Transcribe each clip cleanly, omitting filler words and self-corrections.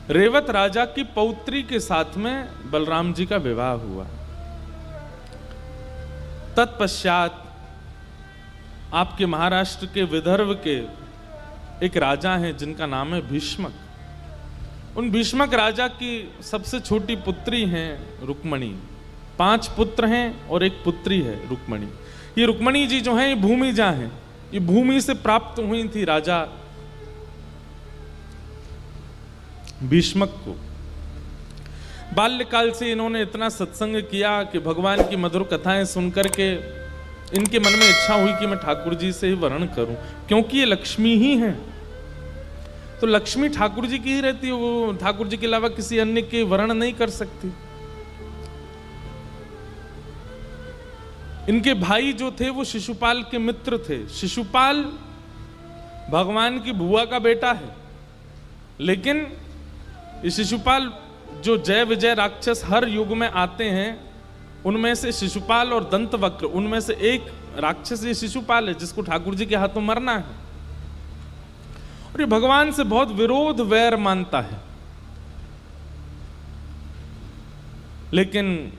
रेवत राजा की पौत्री के साथ में बलराम जी का विवाह हुआ। तत्पश्चात आपके महाराष्ट्र के विदर्भ के एक राजा हैं जिनका नाम है भीष्मक। उन भीष्मक राजा की सबसे छोटी पुत्री हैं रुक्मणी। 5 पुत्र हैं और एक पुत्री है रुक्मणी। ये रुक्मणी जी जो हैं ये भूमिजा हैं, ये भूमि से प्राप्त हुई थी राजा भीष्मक को। बाल्यकाल से इन्होंने इतना सत्संग किया कि भगवान की मधुर कथाएं सुनकर के इनके मन में इच्छा हुई कि मैं ठाकुर जी से ही वर्ण करूं, क्योंकि ये लक्ष्मी ही हैं। तो लक्ष्मी ठाकुर जी की ही रहती है, वो ठाकुर जी के अलावा किसी अन्य के वर्ण नहीं कर सकती। इनके भाई जो थे वो शिशुपाल के मित्र थे। शिशुपाल भगवान की बुआ का बेटा है, लेकिन ये शिशुपाल जो जय विजय राक्षस हर युग में आते हैं उनमें से शिशुपाल और दंतवक्र, उनमें से एक राक्षस ये शिशुपाल है जिसको ठाकुर जी के हाथों मरना है। और ये भगवान से बहुत विरोध वैर मानता है। लेकिन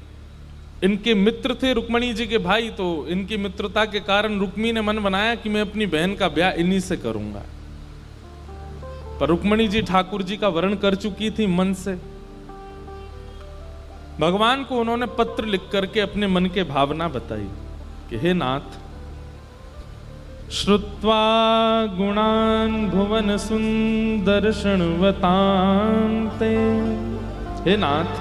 इनके मित्र थे रुक्मणी जी के भाई, तो इनकी मित्रता के कारण रुक्मी ने मन बनाया कि मैं अपनी बहन का ब्याह इन्हीं से करूंगा। पर रुक्मणी जी ठाकुर जी का वर्ण कर चुकी थी मन से। भगवान को उन्होंने पत्र लिख करके अपने मन के भावना बताई कि हे नाथ, श्रुत्वा गुणान भुवन सुंदर शृण्वतान्ते। हे नाथ,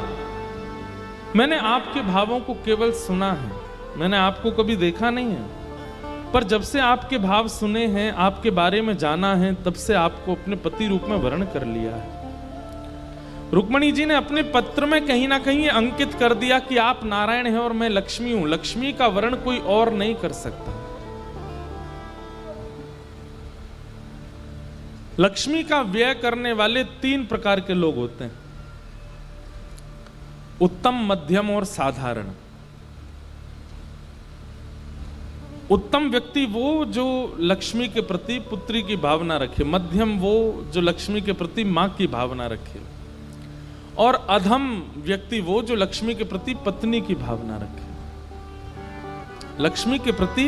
मैंने आपके भावों को केवल सुना है, मैंने आपको कभी देखा नहीं है, पर जब से आपके भाव सुने हैं, आपके बारे में जाना है, तब से आपको अपने पति रूप में वर्ण कर लिया है। रुक्मणी जी ने अपने पत्र में कहीं ना कहीं अंकित कर दिया कि आप नारायण हैं और मैं लक्ष्मी हूं। लक्ष्मी का वर्ण कोई और नहीं कर सकता। लक्ष्मी का व्यय करने वाले 3 प्रकार के लोग होते हैं, उत्तम, मध्यम और साधारण। उत्तम व्यक्ति वो जो लक्ष्मी के प्रति पुत्री की भावना रखे, मध्यम वो जो लक्ष्मी के प्रति मां की भावना रखे, और अधम व्यक्ति वो जो लक्ष्मी के प्रति पत्नी की भावना रखे। लक्ष्मी के प्रति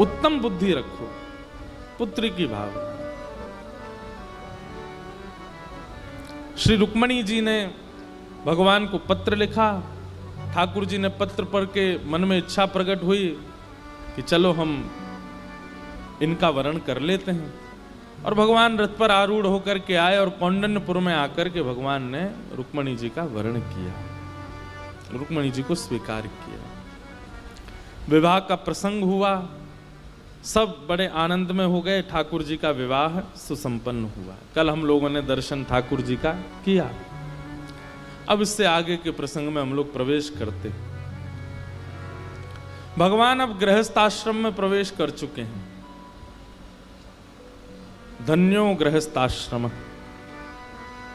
उत्तम बुद्धि रखो, पुत्री की भावना। श्री रुक्मणी जी ने भगवान को पत्र लिखा। ठाकुर जी ने पत्र पढ़ के मन में इच्छा प्रकट हुई कि चलो हम इनका वर्ण कर लेते हैं। और भगवान रथ पर आरूढ़ होकर के आए और कौंडन्यपुर में आकर के भगवान ने रुक्मणी जी का वर्ण किया, रुक्मणी जी को स्वीकार किया। विवाह का प्रसंग हुआ, सब बड़े आनंद में हो गए। ठाकुर जी का विवाह सुसंपन्न हुआ। कल हम लोगों ने दर्शन ठाकुर जी का किया। अब इससे आगे के प्रसंग में हम लोग प्रवेश करते हैं। भगवान अब गृहस्थाश्रम में प्रवेश कर चुके हैं। धन्यो गृहस्थाश्रम।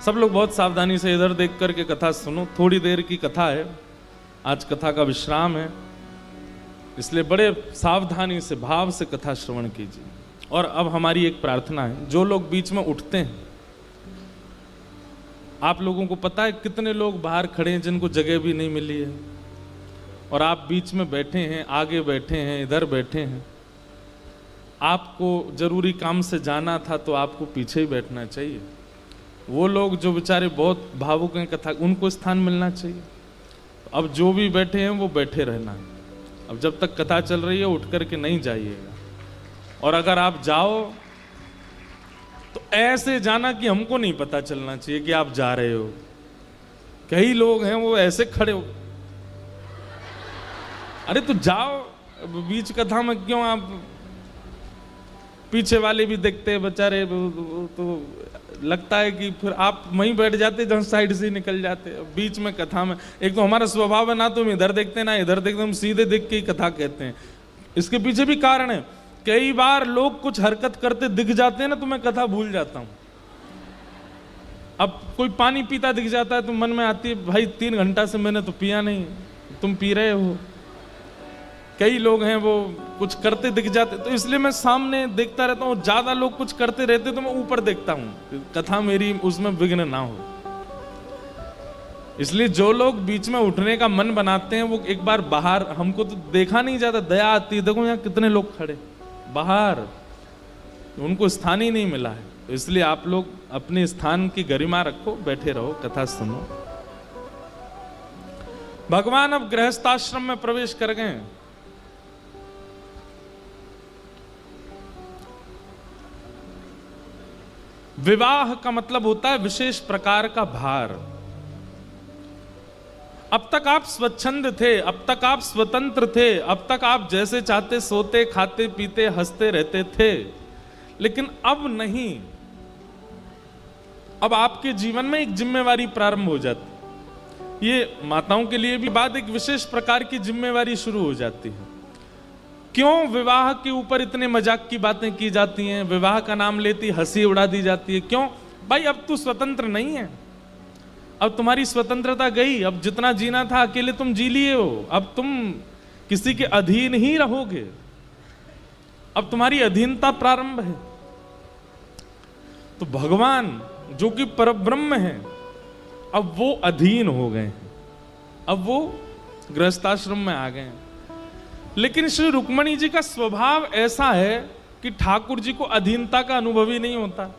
सब लोग बहुत सावधानी से इधर देख करके कथा सुनो। थोड़ी देर की कथा है, आज कथा का विश्राम है, इसलिए बड़े सावधानी से भाव से कथा श्रवण कीजिए। और अब हमारी एक प्रार्थना है, जो लोग बीच में उठते हैं, आप लोगों को पता है कितने लोग बाहर खड़े हैं जिनको जगह भी नहीं मिली है, और आप बीच में बैठे हैं, आगे बैठे हैं, इधर बैठे हैं। आपको जरूरी काम से जाना था तो आपको पीछे ही बैठना चाहिए। वो लोग जो बेचारे बहुत भावुक हैं कथा, उनको स्थान मिलना चाहिए। अब जो भी बैठे हैं वो बैठे रहना है। अब जब तक कथा चल रही है उठ करके नहीं जाइएगा, और अगर आप जाओ तो ऐसे जाना कि हमको नहीं पता चलना चाहिए कि आप जा रहे हो। कई लोग हैं वो ऐसे खड़े हो, अरे तो जाओ, बीच कथा में क्यों आप, पीछे वाले भी देखते हैं बेचारे, तो लगता है कि फिर आप वहीं बैठ जाते जहाँ साइड से ही निकल जाते। बीच में कथा में एक तो हमारा स्वभाव है ना, तो हम इधर देखते ना इधर देखते, हम सीधे देख के ही कथा कहते हैं। इसके पीछे भी कारण है, कई बार लोग कुछ हरकत करते दिख जाते हैं ना तो मैं कथा भूल जाता हूँ। अब कोई पानी पीता दिख जाता है तो मन में आती है भाई 3 घंटा से मैंने तो पिया नहीं, तुम पी रहे हो। कई लोग हैं वो कुछ करते दिख जाते, तो इसलिए मैं सामने देखता रहता हूँ। ज्यादा लोग कुछ करते रहते तो मैं ऊपर देखता हूँ, कथा मेरी उसमें विघ्न ना हो। इसलिए जो लोग बीच में उठने का मन बनाते हैं वो एक बार बाहर, हमको तो देखा नहीं जाता, दया आती है, देखो यहाँ कितने लोग खड़े बाहर, उनको स्थान ही नहीं मिला है। तो इसलिए आप लोग अपने स्थान की गरिमा रखो, बैठे रहो, कथा सुनो। भगवान अब गृहस्थाश्रम में प्रवेश कर गए। विवाह का मतलब होता है विशेष प्रकार का भार। अब तक आप स्वच्छंद थे, अब तक आप स्वतंत्र थे, अब तक आप जैसे चाहते सोते, खाते, पीते, हंसते रहते थे, लेकिन अब नहीं। अब आपके जीवन में एक जिम्मेवारी प्रारंभ हो जाती। ये माताओं के लिए भी बाद एक विशेष प्रकार की जिम्मेवारी शुरू हो जाती है। क्यों विवाह के ऊपर इतने मजाक की बातें की जाती हैं, विवाह का नाम लेती हंसी उड़ा दी जाती है? क्यों भाई, अब तू स्वतंत्र नहीं है, अब तुम्हारी स्वतंत्रता गई, अब जितना जीना था अकेले तुम जी लिए हो, अब तुम किसी के अधीन ही रहोगे, अब तुम्हारी अधीनता प्रारंभ है। तो भगवान जो कि परब्रह्म है, अब वो अधीन हो गए हैं, अब वो गृहस्थाश्रम में आ गए हैं। लेकिन श्री रुक्मणी जी का स्वभाव ऐसा है कि ठाकुर जी को अधीनता का अनुभव ही नहीं होता।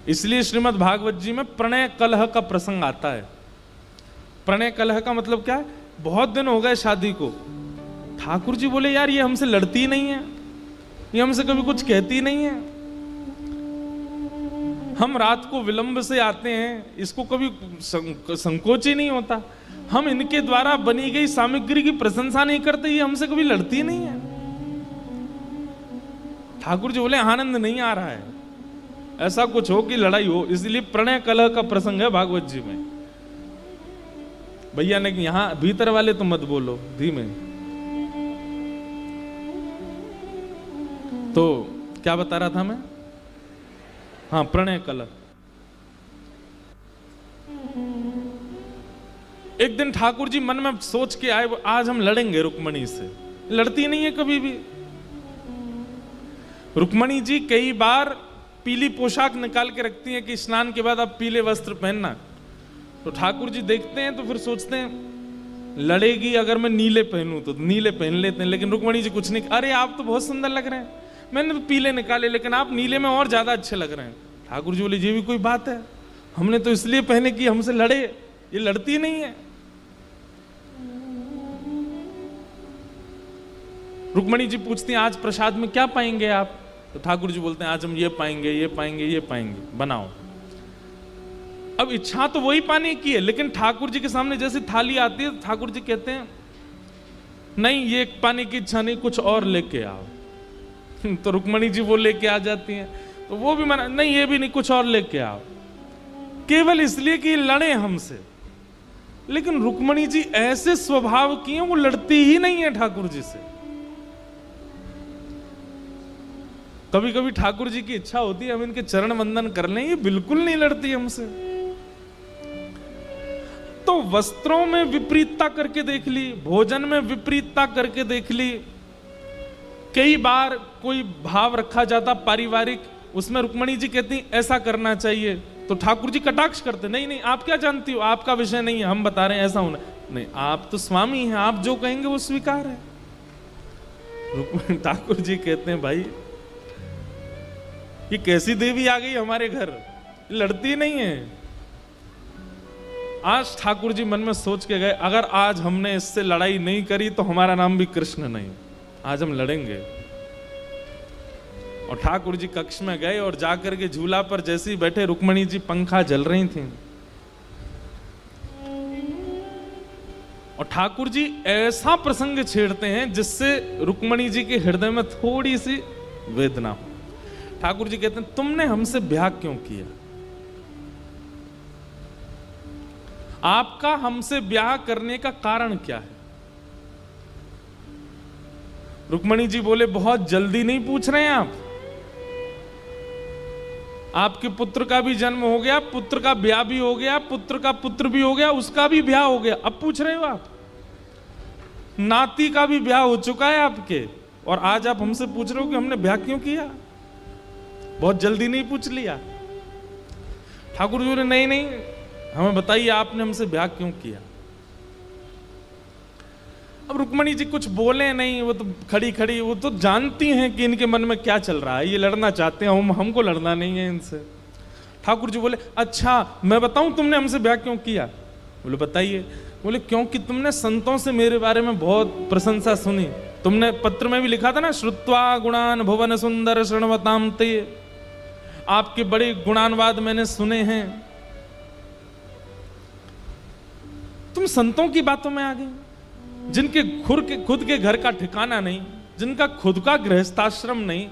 इसलिए श्रीमद् भागवत जी में प्रणय कलह का प्रसंग आता है। प्रणय कलह का मतलब क्या है? बहुत दिन हो गए शादी को, ठाकुर जी बोले यार ये हमसे लड़ती नहीं है, ये हमसे कभी कुछ कहती नहीं है, हम रात को विलंब से आते हैं, इसको कभी संकोच ही नहीं होता, हम इनके द्वारा बनी गई सामग्री की प्रशंसा नहीं करते, ये हमसे कभी लड़ती नहीं है। ठाकुर जी बोले आनंद नहीं आ रहा है, ऐसा कुछ हो कि लड़ाई हो। इसलिए प्रणय कलह का प्रसंग है भागवत जी में। भैया ने कि यहां भीतर वाले तो मत बोलो, धीमे। तो क्या बता रहा था मैं? हाँ, प्रणय कलह। एक दिन ठाकुर जी मन में सोच के आए, आज हम लड़ेंगे रुक्मणी से। लड़ती नहीं है कभी भी। रुक्मणी जी कई बार पीली पोशाक निकाल के रखती हैं कि स्नान के बाद आप पीले वस्त्र पहनना। तो ठाकुर जी देखते हैं तो फिर सोचते हैं लड़ेगी अगर मैं नीले पहनूं तो नीले पहन लेते हैं। लेकिन रुक्मणी जी कुछ नहीं, अरे आप तो बहुत सुंदर लग रहे हैं, मैंने तो पीले निकाले लेकिन आप नीले में और ज्यादा अच्छे लग रहे हैं। ठाकुर जी बोले ये भी कोई बात है, हमने तो इसलिए पहने कि हमसे लड़े, ये लड़ती नहीं है। रुक्मणी जी पूछती हैं आज प्रसाद में क्या पाएंगे आप? तो ठाकुर जी बोलते हैं आज हम ये पाएंगे, ये पाएंगे, ये पाएंगे, बनाओ। अब इच्छा तो वही पाने की है, लेकिन ठाकुर जी के सामने जैसे थाली आती है तो ठाकुर जी कहते हैं नहीं ये पाने की इच्छा नहीं, कुछ और लेके आओ। तो रुक्मणी जी वो लेके आ जाती हैं, तो वो भी मना, नहीं ये भी नहीं, कुछ और लेके आओ, केवल इसलिए कि लड़े हमसे। लेकिन रुक्मणी जी ऐसे स्वभाव की हैं, वो लड़ती ही नहीं है ठाकुर जी से। कभी कभी ठाकुर जी की इच्छा होती है हम इनके चरण वंदन कर लें, ये बिल्कुल नहीं लड़ती हमसे। तो वस्त्रों में विपरीतता करके देख ली, भोजन में विपरीतता करके देख ली, कई बार कोई भाव रखा जाता पारिवारिक, उसमें रुक्मणी जी कहती ऐसा करना चाहिए, तो ठाकुर जी कटाक्ष करते नहीं नहीं आप क्या जानती हो, आपका विषय नहीं है, हम बता रहे हैं ऐसा होना नहीं, आप तो स्वामी हैं, आप जो कहेंगे वो स्वीकार है। ठाकुर जी कहते हैं भाई ये कैसी देवी आ गई हमारे घर, लड़ती नहीं है। आज ठाकुर जी मन में सोच के गए अगर आज हमने इससे लड़ाई नहीं करी तो हमारा नाम भी कृष्ण नहीं, आज हम लड़ेंगे। और ठाकुर जी कक्ष में गए और जाकर के झूला पर जैसे ही बैठे, रुक्मणी जी पंखा जल रही थी और ठाकुर जी ऐसा प्रसंग छेड़ते हैं जिससे रुक्मणी जी के हृदय में थोड़ी सी वेदना हो। ठाकुर जी कहते हैं तुमने हमसे ब्याह क्यों किया? आपका हमसे ब्याह करने का कारण क्या है? रुक्मणी जी बोले बहुत जल्दी नहीं पूछ रहे हैं आप, आपके पुत्र का भी जन्म हो गया, पुत्र का ब्याह भी हो गया, पुत्र का पुत्र भी हो गया, उसका भी ब्याह हो गया, अब पूछ रहे हो आप? नाती का भी ब्याह हो चुका है आपके, और आज आप हमसे पूछ रहे हो कि हमने ब्याह क्यों किया? बहुत जल्दी नहीं पूछ लिया? ठाकुर जी बोले नहीं नहीं, हमें बताइए आपने हमसे ब्याह क्यों किया। अब रुक्मणी जी कुछ बोले नहीं, वो तो खड़ी खड़ी वो तो जानती हैं कि इनके मन में क्या चल रहा है, ये लड़ना चाहते हैं, हमको लड़ना नहीं है इनसे। ठाकुर जी बोले अच्छा मैं बताऊं तुमने हमसे ब्याह क्यों किया। बोले बताइए। बोले क्योंकि तुमने संतों से मेरे बारे में बहुत प्रशंसा सुनी, तुमने पत्र में भी लिखा था ना, श्रुत्वा गुणान भुवन सुंदर शृण्वताम ते, आपके बड़े गुणानवाद मैंने सुने हैं। तुम संतों की बातों में आ गए, जिनके खुद के घर का ठिकाना नहीं, जिनका खुद का गृहस्थाश्रम नहीं,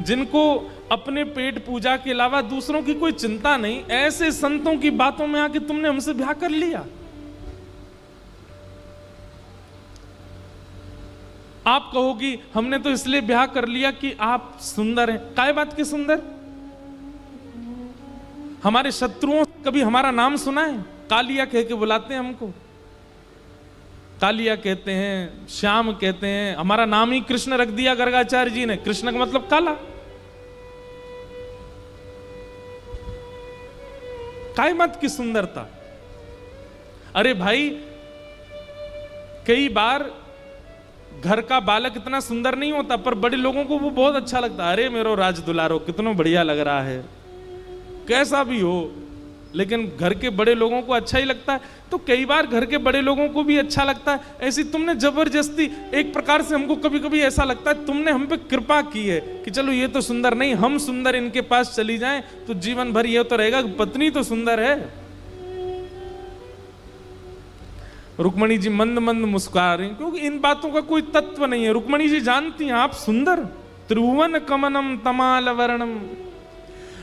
जिनको अपने पेट पूजा के अलावा दूसरों की कोई चिंता नहीं, ऐसे संतों की बातों में आके तुमने हमसे ब्याह कर लिया। आप कहोगी हमने तो इसलिए ब्याह कर लिया कि आप सुंदर हैं। काय बात के सुंदर? हमारे शत्रुओं कभी हमारा नाम सुना है? कालिया कह के बुलाते हैं हमको, कालिया कहते हैं, श्याम कहते हैं, हमारा नाम ही कृष्ण रख दिया गर्गाचार्य जी ने। कृष्ण का मतलब काला। काय मत की सुंदरता। अरे भाई कई बार घर का बालक इतना सुंदर नहीं होता, पर बड़े लोगों को वो बहुत अच्छा लगता है। अरे मेरो राज दुलारो कितना बढ़िया लग रहा है, कैसा भी हो, लेकिन घर के बड़े लोगों को अच्छा ही लगता है। तो कई बार घर के बड़े लोगों को भी अच्छा लगता है। ऐसी तुमने जबरदस्ती, एक प्रकार से हमको कभी कभी ऐसा लगता है तुमने हम पे कृपा की है कि चलो ये तो सुंदर नहीं, हम सुंदर इनके पास चली जाएं तो जीवन भर ये तो रहेगा पत्नी तो सुंदर है। रुक्मणी जी मंद मंद मुस्कुरा रही, क्योंकि इन बातों का कोई तत्व नहीं है। रुक्मणी जी जानती हैं आप सुंदर, त्रिभुवन कमनम तमाल वर्णम।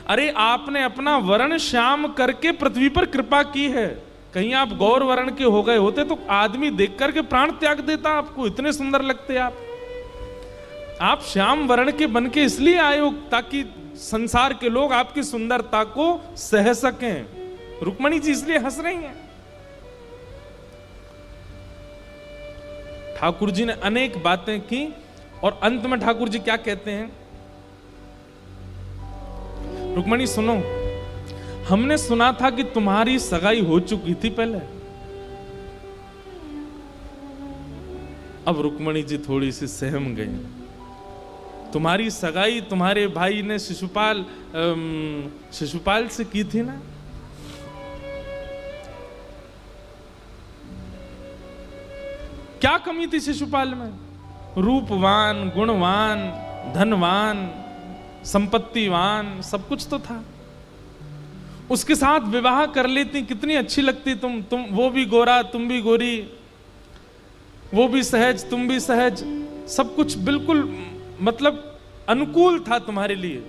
अरे आपने अपना वर्ण श्याम करके पृथ्वी पर कृपा की है। कहीं आप गौर वर्ण के हो गए होते तो आदमी देख करके प्राण त्याग देता आपको, इतने सुंदर लगते आप श्याम वर्ण के बन के इसलिए आए हो ताकि संसार के लोग आपकी सुंदरता को सह सकें। रुक्मणी जी इसलिए हंस रही हैं। ठाकुर जी ने अनेक बातें की और अंत में ठाकुर जी क्या कहते हैं, रुक्मणी सुनो, हमने सुना था कि तुम्हारी सगाई हो चुकी थी पहले। अब रुक्मणी जी थोड़ी सी सहम गई। तुम्हारी सगाई तुम्हारे भाई ने शिशुपाल से की थी ना। क्या कमी थी शिशुपाल में? रूपवान, गुणवान, धनवान, संपत्तिवान, सब कुछ तो था। उसके साथ विवाह कर लेती कितनी अच्छी लगती तुम वो भी गोरा तुम भी गोरी, वो भी सहज तुम भी सहज, सब कुछ बिल्कुल मतलब अनुकूल था तुम्हारे लिए।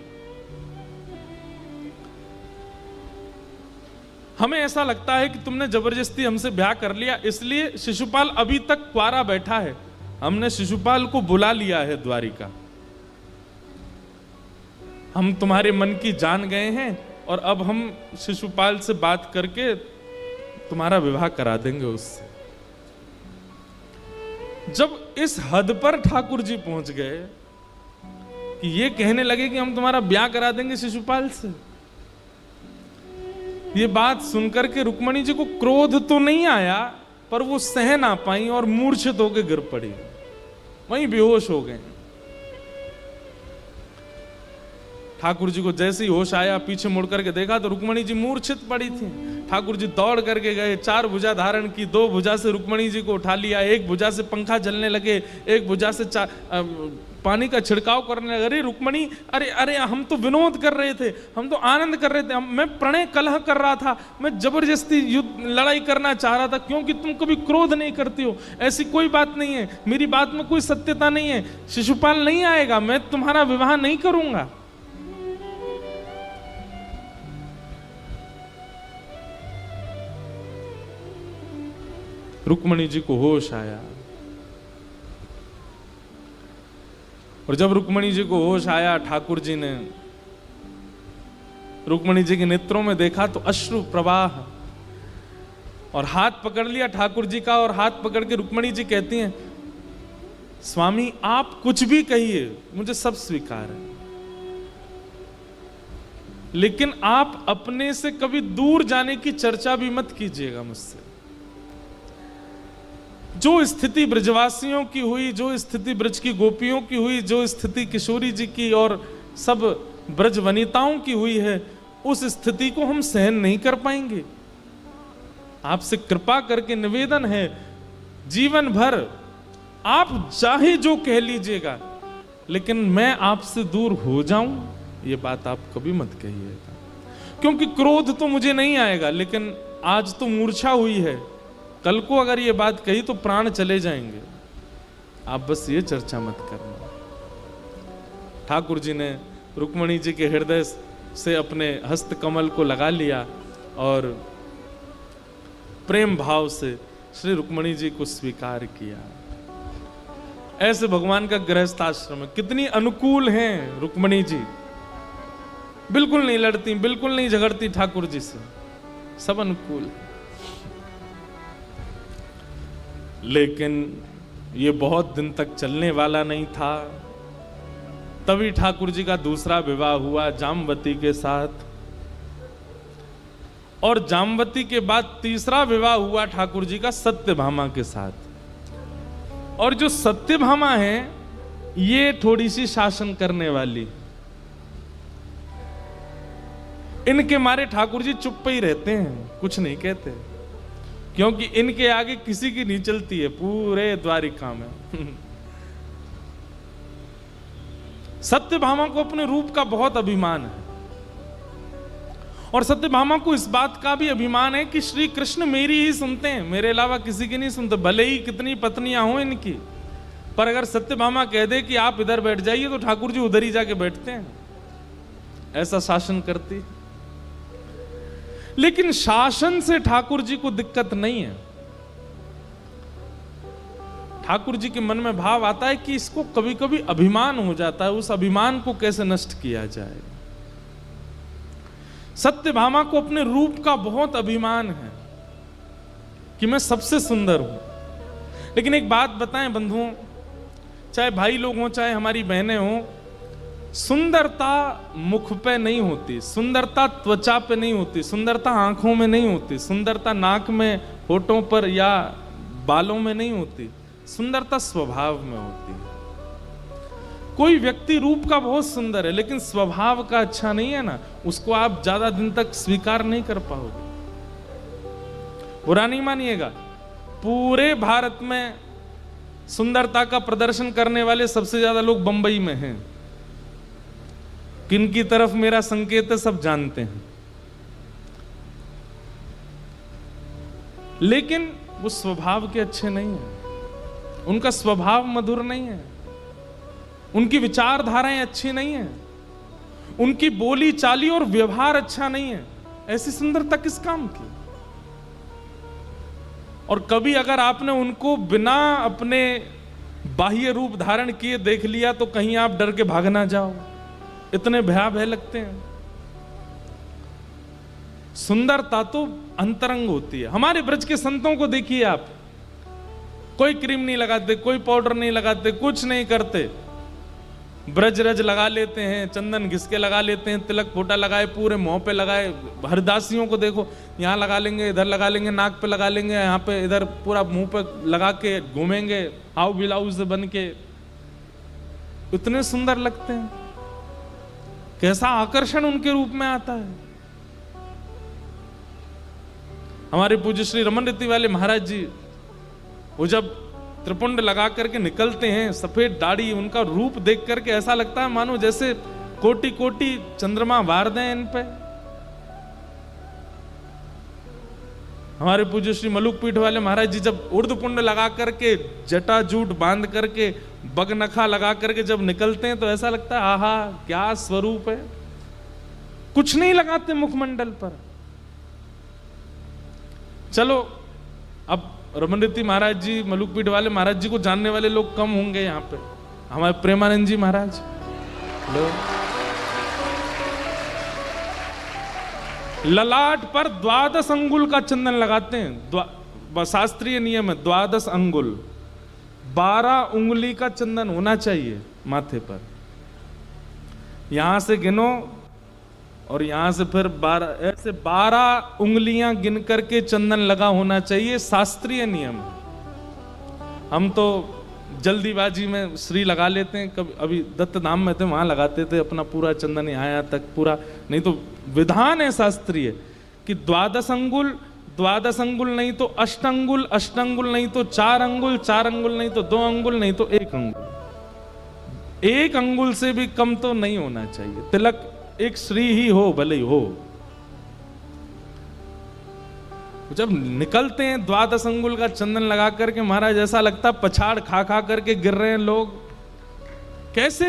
हमें ऐसा लगता है कि तुमने जबरदस्ती हमसे ब्याह कर लिया, इसलिए शिशुपाल अभी तक क्वारा बैठा है। हमने शिशुपाल को बुला लिया है द्वारिका। हम तुम्हारे मन की जान गए हैं और अब हम शिशुपाल से बात करके तुम्हारा विवाह करा देंगे उससे। जब इस हद पर ठाकुर जी पहुंच गए कि ये कहने लगे कि हम तुम्हारा ब्याह करा देंगे शिशुपाल से, ये बात सुनकर के रुक्मणी जी को क्रोध तो नहीं आया, पर वो सह ना पाई और मूर्छित होकर गिर पड़ी, वहीं बेहोश हो गए। ठाकुर जी को जैसे ही होश आया, पीछे मुड़ करके देखा तो रुक्मणी जी मूर्छित पड़ी थी। ठाकुर जी दौड़ करके गए, 4 भुजा धारण की, 2 भुजा से रुक्मणी जी को उठा लिया, 1 भुजा से पंखा झलने लगे, 1 भुजा से पानी का छिड़काव करने लगे। अरे रुक्मणी, अरे अरे हम तो विनोद कर रहे थे, हम तो आनंद कर रहे थे, मैं प्रणय कलह कर रहा था, मैं जबरदस्ती युद्ध लड़ाई करना चाह रहा था, क्योंकि तुम कभी क्रोध नहीं करती हो। ऐसी कोई बात नहीं है, मेरी बात में कोई सत्यता नहीं है, शिशुपाल नहीं आएगा, मैं तुम्हारा विवाह नहीं करूंगा। रुक्मणी जी को होश आया, और जब रुक्मणी जी को होश आया, ठाकुर जी ने रुक्मणी जी के नेत्रों में देखा तो अश्रु प्रवाह, और हाथ पकड़ लिया ठाकुर जी का, और हाथ पकड़ के रुक्मणी जी कहती हैं, स्वामी आप कुछ भी कहिए, मुझे सब स्वीकार है, लेकिन आप अपने से कभी दूर जाने की चर्चा भी मत कीजिएगा मुझसे। जो स्थिति ब्रजवासियों की हुई, जो स्थिति ब्रज की गोपियों की हुई, जो स्थिति किशोरी जी की और सब ब्रज वनिताओं की हुई है, उस स्थिति को हम सहन नहीं कर पाएंगे। आपसे कृपा करके निवेदन है, जीवन भर आप चाहे जो कह लीजिएगा, लेकिन मैं आपसे दूर हो जाऊं, ये बात आप कभी मत कहिएगा। क्योंकि क्रोध तो मुझे नहीं आएगा, लेकिन आज तो मूर्छा हुई है, कल को अगर ये बात कही तो प्राण चले जाएंगे। आप बस ये चर्चा मत करना। ठाकुर जी ने रुक्मणी जी के हृदय से अपने हस्त कमल को लगा लिया और प्रेम भाव से श्री रुक्मणी जी को स्वीकार किया। ऐसे भगवान का गृहस्थ आश्रम है। कितनी अनुकूल हैं रुक्मणी जी, बिल्कुल नहीं लड़ती, बिल्कुल नहीं झगड़ती ठाकुर जी से, सब अनुकूल है। लेकिन ये बहुत दिन तक चलने वाला नहीं था। तभी ठाकुर जी का दूसरा विवाह हुआ जामवती के साथ, और जामवती के बाद तीसरा विवाह हुआ ठाकुर जी का सत्यभामा के साथ। और जो सत्यभामा है, ये थोड़ी सी शासन करने वाली, इनके मारे ठाकुर जी चुप ही रहते हैं, कुछ नहीं कहते, क्योंकि इनके आगे किसी की नहीं चलती है पूरे द्वारिका में। सत्यभामा को अपने रूप का बहुत अभिमान है, और सत्यभामा को इस बात का भी अभिमान है कि श्री कृष्ण मेरी ही सुनते हैं, मेरे अलावा किसी की नहीं सुनते। भले ही कितनी पत्नियां हों इनकी, पर अगर सत्यभामा कह दे कि आप इधर बैठ जाइए तो ठाकुर जी उधर ही जाके बैठते हैं। ऐसा शासन करती। लेकिन शासन से ठाकुर जी को दिक्कत नहीं है। ठाकुर जी के मन में भाव आता है कि इसको कभी कभी अभिमान हो जाता है, उस अभिमान को कैसे नष्ट किया जाए। सत्यभामा को अपने रूप का बहुत अभिमान है कि मैं सबसे सुंदर हूं। लेकिन एक बात बताएं बंधुओं, चाहे भाई लोग हों चाहे हमारी बहनें हों, सुंदरता मुख पे नहीं होती, सुंदरता त्वचा पे नहीं होती, सुंदरता आंखों में नहीं होती, सुंदरता नाक में, होठों पर या बालों में नहीं होती, सुंदरता स्वभाव में होती है। कोई व्यक्ति रूप का बहुत सुंदर है लेकिन स्वभाव का अच्छा नहीं है ना, उसको आप ज्यादा दिन तक स्वीकार नहीं कर पाओगे। बुरा नहीं मानिएगा, पूरे भारत में सुंदरता का प्रदर्शन करने वाले सबसे ज्यादा लोग बंबई में हैं। किनकी तरफ मेरा संकेत है सब जानते हैं। लेकिन वो स्वभाव के अच्छे नहीं है, उनका स्वभाव मधुर नहीं है, उनकी विचारधाराएं अच्छी नहीं है, उनकी बोली चाली और व्यवहार अच्छा नहीं है। ऐसी सुंदरता किस काम की? और कभी अगर आपने उनको बिना अपने बाह्य रूप धारण किए देख लिया तो कहीं आप डर के भाग ना जाओ, इतने भयावह लगते हैं। सुंदरता तो अंतरंग होती है। हमारे ब्रज के संतों को देखिए आप, कोई क्रीम नहीं लगाते, कोई पाउडर नहीं लगाते, कुछ नहीं करते, ब्रज रज लगा लेते हैं, चंदन घिसके लगा लेते हैं, तिलक फोटा लगाए, पूरे मुंह पे लगाए। हरदासियों को देखो, यहाँ लगा लेंगे, इधर लगा लेंगे, नाक पे लगा लेंगे, यहाँ पे इधर पूरा मुंह पे लगा के घूमेंगे हाउ ब्लाउज बन के, इतने सुंदर लगते हैं। कैसा आकर्षण उनके रूप में आता है। हमारे पूज्य श्री रमन रीति वाले महाराज जी, वो जब त्रिपुंड लगा करके निकलते हैं, सफेद दाढ़ी, उनका रूप देख करके ऐसा लगता है मानो जैसे कोटि कोटि चंद्रमा वार दें इन पे। हमारे पूज्य श्री मलुक पीठ वाले महाराज जी जब उर्धपुंड लगा करके, जटा जूट बांध करके, बगनखा लगा करके जब निकलते हैं तो ऐसा लगता है आहा क्या स्वरूप है। कुछ नहीं लगाते मुखमंडल पर। चलो अब रमन रीति महाराज जी, मलुक पीठ वाले महाराज जी को जानने वाले लोग कम होंगे यहाँ पे। हमारे प्रेमानंद जी महाराज, ललाट पर 12 अंगुल का चंदन लगाते हैं। शास्त्रीय नियम है 12 अंगुल, 12 उंगली का चंदन होना चाहिए माथे पर। यहां से गिनो और यहां से फिर 12 उंगलियां गिन करके चंदन लगा होना चाहिए, शास्त्रीय नियम। हम तो जल्दीबाजी में श्री लगा लेते हैं, कभी अभी दत्त धाम में थे वहां लगाते थे अपना पूरा चंदन यहाँ तक पूरा, नहीं तो विधान है शास्त्रीय कि 12 अंगुल, 12 अंगुल नहीं तो 8 अंगुल, 8 अंगुल नहीं तो 4 अंगुल, 4 अंगुल नहीं तो 2 अंगुल, नहीं तो 1 अंगुल। 1 अंगुल से भी कम तो नहीं होना चाहिए। तिलक एक श्री ही हो भले ही हो। जब निकलते हैं 12 अंगुल का चंदन लगा करके, महाराज ऐसा लगता पछाड़ खा खा करके गिर रहे हैं लोग। कैसे?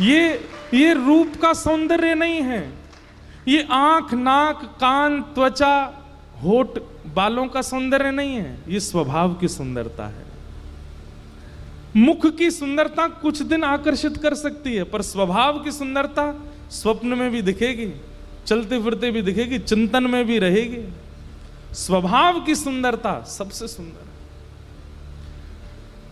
ये रूप का सौंदर्य नहीं है, ये आंख, नाक, कान, त्वचा, होठ, बालों का सौंदर्य नहीं है, ये स्वभाव की सुंदरता है। मुख की सुंदरता कुछ दिन आकर्षित कर सकती है, पर स्वभाव की सुंदरता स्वप्न में भी दिखेगी, चलते फिरते भी दिखेगी, चिंतन में भी रहेगी। स्वभाव की सुंदरता सबसे सुंदर है।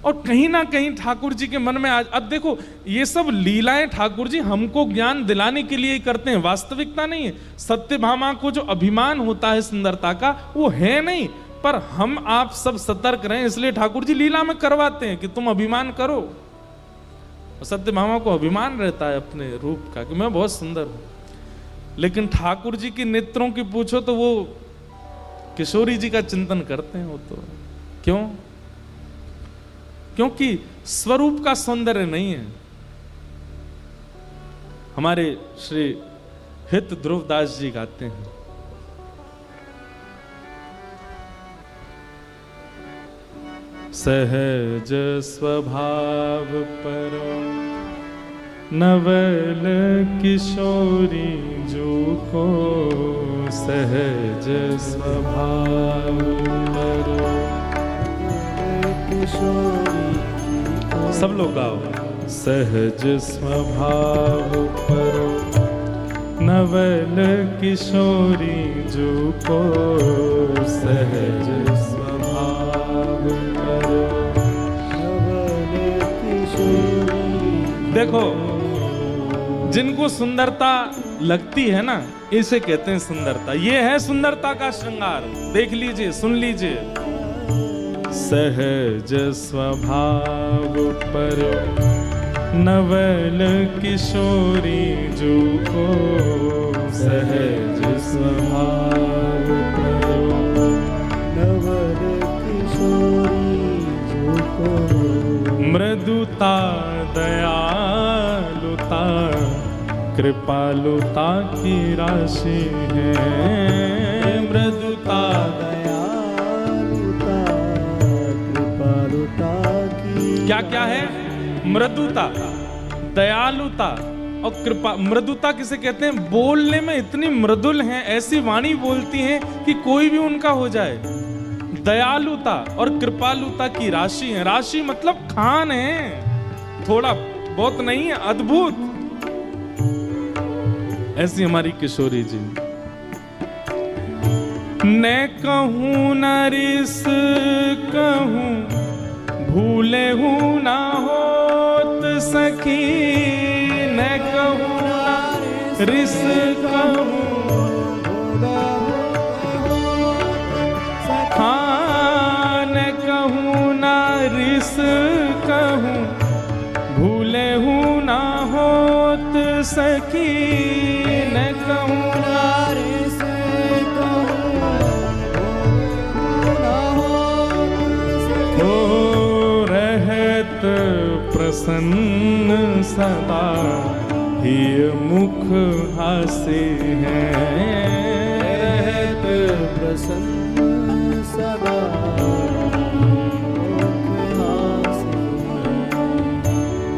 और कहीं ना कहीं ठाकुर जी के मन में आज, अब देखो ये सब लीलाएं ठाकुर जी हमको ज्ञान दिलाने के लिए ही करते हैं, वास्तविकता नहीं है। सत्यभामा को जो अभिमान होता है सुंदरता का, वो है नहीं, पर हम आप सब सतर्क रहें इसलिए ठाकुर जी लीला में करवाते हैं कि तुम अभिमान करो। सत्यभामा को अभिमान रहता है अपने रूप का कि मैं बहुत सुंदर हूं, लेकिन ठाकुर जी के नेत्रों की पूछो तो वो किशोरी जी का चिंतन करते हैं। वो तो क्यों? क्योंकि स्वरूप का सौंदर्य नहीं है। हमारे श्री हित ध्रुवदास जी गाते हैं, सहज स्वभाव पर नवल किशोरी जो को, सहज स्वभाव पर किशोरी। सब लोग गाओ। सहज स्वभाव पर नवल किशोरी जो को, सहज स्वभाव पर नवल किशोरी। देखो जिनको सुंदरता लगती है ना, इसे कहते हैं सुंदरता। ये है सुंदरता का श्रृंगार। देख लीजिए, सुन लीजिए। सहज स्वभाव पर नवल किशोरी जो को, सहज स्वभाव पर नवल किशोरी जो को। मृदुता दयालुता कृपालुता की राशि है। मृदुता दयालुता कृपालुता की क्या क्या है? मृदुता, दयालुता और कृपा। मृदुता किसे कहते हैं? बोलने में इतनी मृदुल हैं, ऐसी वाणी बोलती हैं कि कोई भी उनका हो जाए। दयालुता और कृपालुता की राशि है। राशि मतलब खान है, थोड़ा बहुत नहीं है, अद्भुत। ऐसी हमारी किशोरी जी। न कहूं न रिस कहूं, भूले हूं ना होत सखी। न कहूं न रिस कहूं, हाँ न कहूं न रिस कहूं, भूले हूं ना होत सखी। न कहूं न रिस कहूं, ना होत सखी। हो रहत प्रसन्न सदा, ही मुख हासे हैं। रहत प्रसन्न सदा,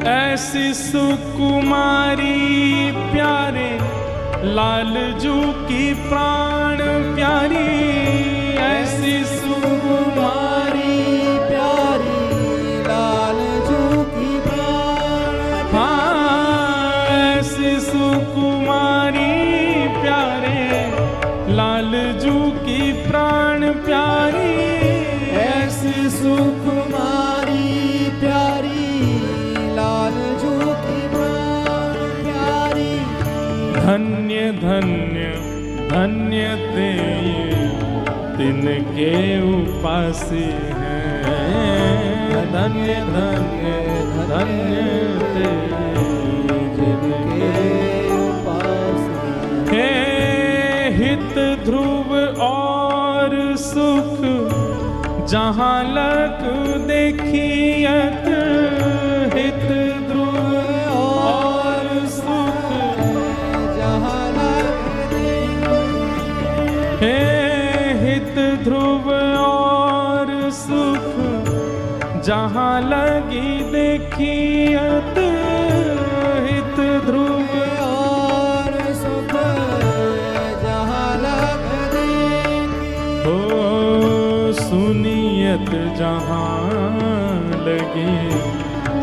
ऐसी सुकुमारी प्यारे लालजू की प्राण प्यारी। ऐसी सुकुमारी प्यारी लालजू की प्राण, हाँ ऐसी सुकुमारी प्यारे लालजू की प्राण प्यारी। ऐसी सुकुमारी प्यारी लालजू की प्राण प्यारी। धन्य धन्य धन्य ते तिनके उपासी हैं। धन्य धन्य धन्य ते जिनके उपासी हैं। हित ध्रुव और सुख जहाँ लग देखियत, हित ध्रुव और सुख जहाँ लग हे हित ध्रुव और सुख जहाँ लगी देखियत, हित ध्रुव और सुख जहाँ लग देखियत, हो सुनियत जहाँ लगी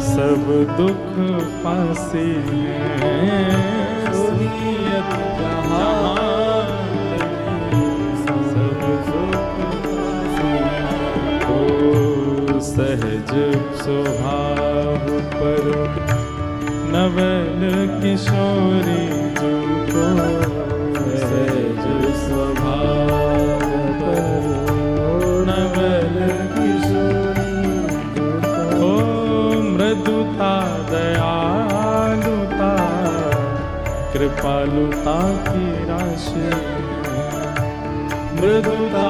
सब दुख पासे हैं। सुनियत जहाँ लगी सब दुख पासे हैं। ओ सहज स्वभाव पर नवल किशोरी जो को, सहज स्वभाव पर नवल किशोरी ओ मृदुता दयालुता कृपालुता की राशि, मृदुता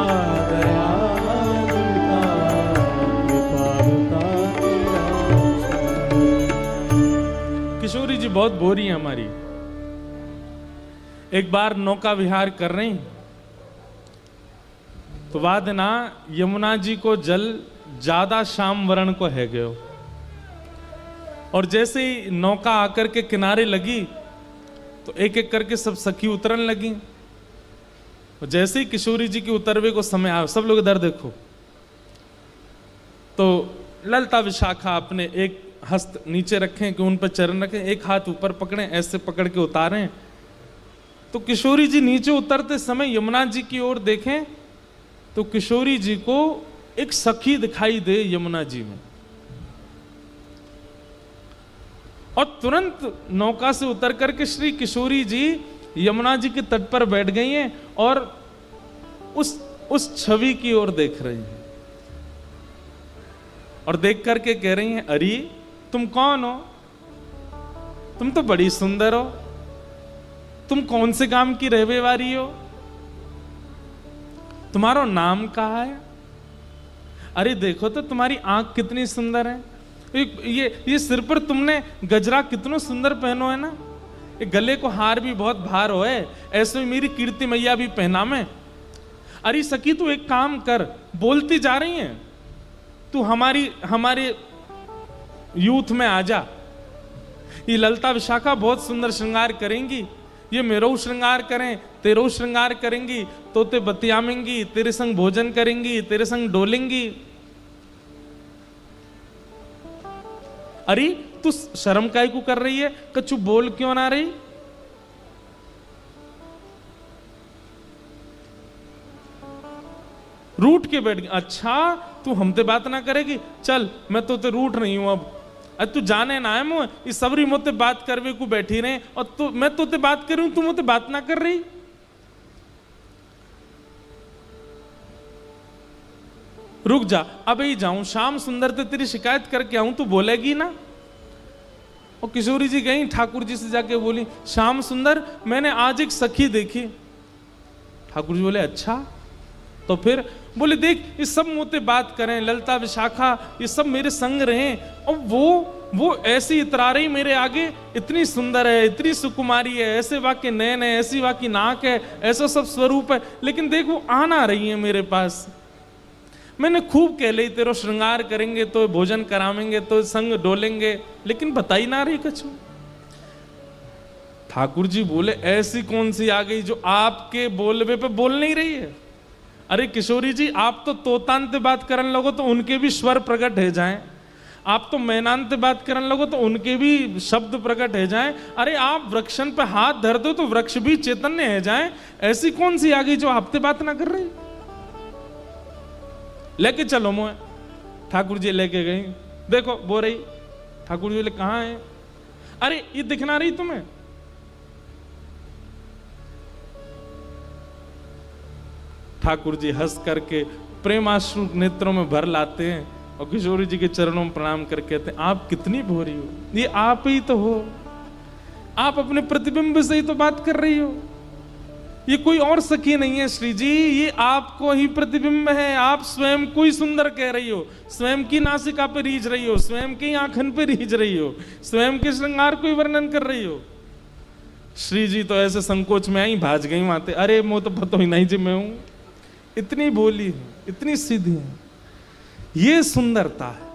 दयालुता कृपालुता की राशि। किशोरी जी बहुत बोरी है हमारी। एक बार नौका विहार कर रही तो बाद ना यमुना जी को जल ज्यादा श्याम वर्ण को है गयो, और जैसे ही नौका आकर के किनारे लगी तो एक एक करके सब सखी उतरन लगी। और जैसे ही किशोरी जी के उतरवे को समय आया, सब लोग इधर देखो, तो ललता विशाखा अपने एक हस्त नीचे रखें कि उन पर चरण रखें, एक हाथ ऊपर पकड़ें, ऐसे पकड़ के उतारें। तो किशोरी जी नीचे उतरते समय यमुना जी की ओर देखें तो किशोरी जी को एक सखी दिखाई दे यमुना जी में, और तुरंत नौका से उतर करके श्री किशोरी जी यमुना जी के तट पर बैठ गई हैं और उस छवि की ओर देख रही हैं, और देख करके कह रही हैं, अरे तुम कौन हो? तुम तो बड़ी सुंदर हो, तुम कौन से गांव की रहने वाली हो? तुम्हारा नाम कहाँ है? अरे देखो तो तुम्हारी आंख कितनी सुंदर है, ये सिर पर तुमने गजरा कितना सुंदर पहनो है ना, ये गले को हार भी बहुत भार हो है, ऐसे में मेरी कीर्ति मैया भी पहना में। अरे सखी तू एक काम कर, बोलती जा रही है, तू हमारे यूथ में आ जा। ये ललता विशाखा बहुत सुंदर श्रृंगार करेंगी, ये मेरो श्रृंगार करें, तेरो श्रृंगार करेंगी, तो ते बतियामेंगी, तेरे संग भोजन करेंगी, तेरे संग डोलेंगी। अरे तू शर्म काहे को कर रही है? कछु बोल क्यों ना रही? रूठ के बैठ गई। अच्छा तू हमसे बात ना करेगी, चल मैं तो ते रूठ नहीं हूं अब। अरे तू जाने ना है मुझे, इस सबरी मोते बात करवे को बैठी रहे, और तू मैं तो ते बात कर रही हूं, तू मोते बात ना कर रही। रुक जा, अब ही जाऊं, श्याम सुंदर ते तेरी शिकायत करके आऊं, तू बोलेगी ना? और किशोरी जी गई ठाकुर जी से जाके बोली, श्याम सुंदर मैंने आज एक सखी देखी। ठाकुर जी बोले अच्छा, तो फिर बोले देख ये सब मोते बात करें, ललता विशाखा ये सब मेरे संग रहे, और वो ऐसी इतरा रही मेरे आगे, इतनी सुंदर है, इतनी सुकुमारी है, ऐसे वाके नैन है, ऐसी वाकी नाक है, ऐसा सब स्वरूप है, लेकिन देख वो आ ना रही है मेरे पास। मैंने खूब कह ली तेरो श्रृंगार करेंगे तो भोजन करावेंगे तो संग डोलेंगे, लेकिन बताई ना रही कछु। ठाकुर जी बोले ऐसी कौन सी आ गई जो आपके बोलवे पे बोल नहीं रही है? अरे किशोरी जी आप तो तोतांत बात करन लगो तो उनके भी स्वर प्रकट है जाएं, आप तो मैनांत बात करन लगो तो उनके भी शब्द प्रकट है जाएं। अरे आप वृक्षन पे हाथ धर दो तो वृक्ष भी चैतन्य है जाएं, ऐसी कौन सी आ गई जो आपसे बात ना कर रही? लेके चलो मोए। ठाकुर जी लेके गई, देखो बो रही। ठाकुर जी बोले कहाँ है? अरे ये दिख ना रही तुम्हें? ठाकुर जी हंस करके प्रेमाश्रु नेत्रों में भर लाते हैं और किशोरी जी के चरणों में प्रणाम करके कहते हैं, आप कितनी भोरी हो, ये आप ही तो हो, आप अपने प्रतिबिंब से ही तो बात कर रही हो, ये कोई और सखी नहीं है श्री जी, ये आपको ही प्रतिबिंब है, आप स्वयं को ही सुंदर कह रही हो, स्वयं की नासिका पे रीझ रही हो, स्वयं की आंखन पे रीझ रही हो, स्वयं के श्रृंगार को ही वर्णन कर रही हो। श्री जी तो ऐसे संकोच में आई, भाज गई माते, अरे मो तो पता ही नहीं जी मैं हूं, इतनी भोली है, इतनी सीधी है। ये सुंदरता है,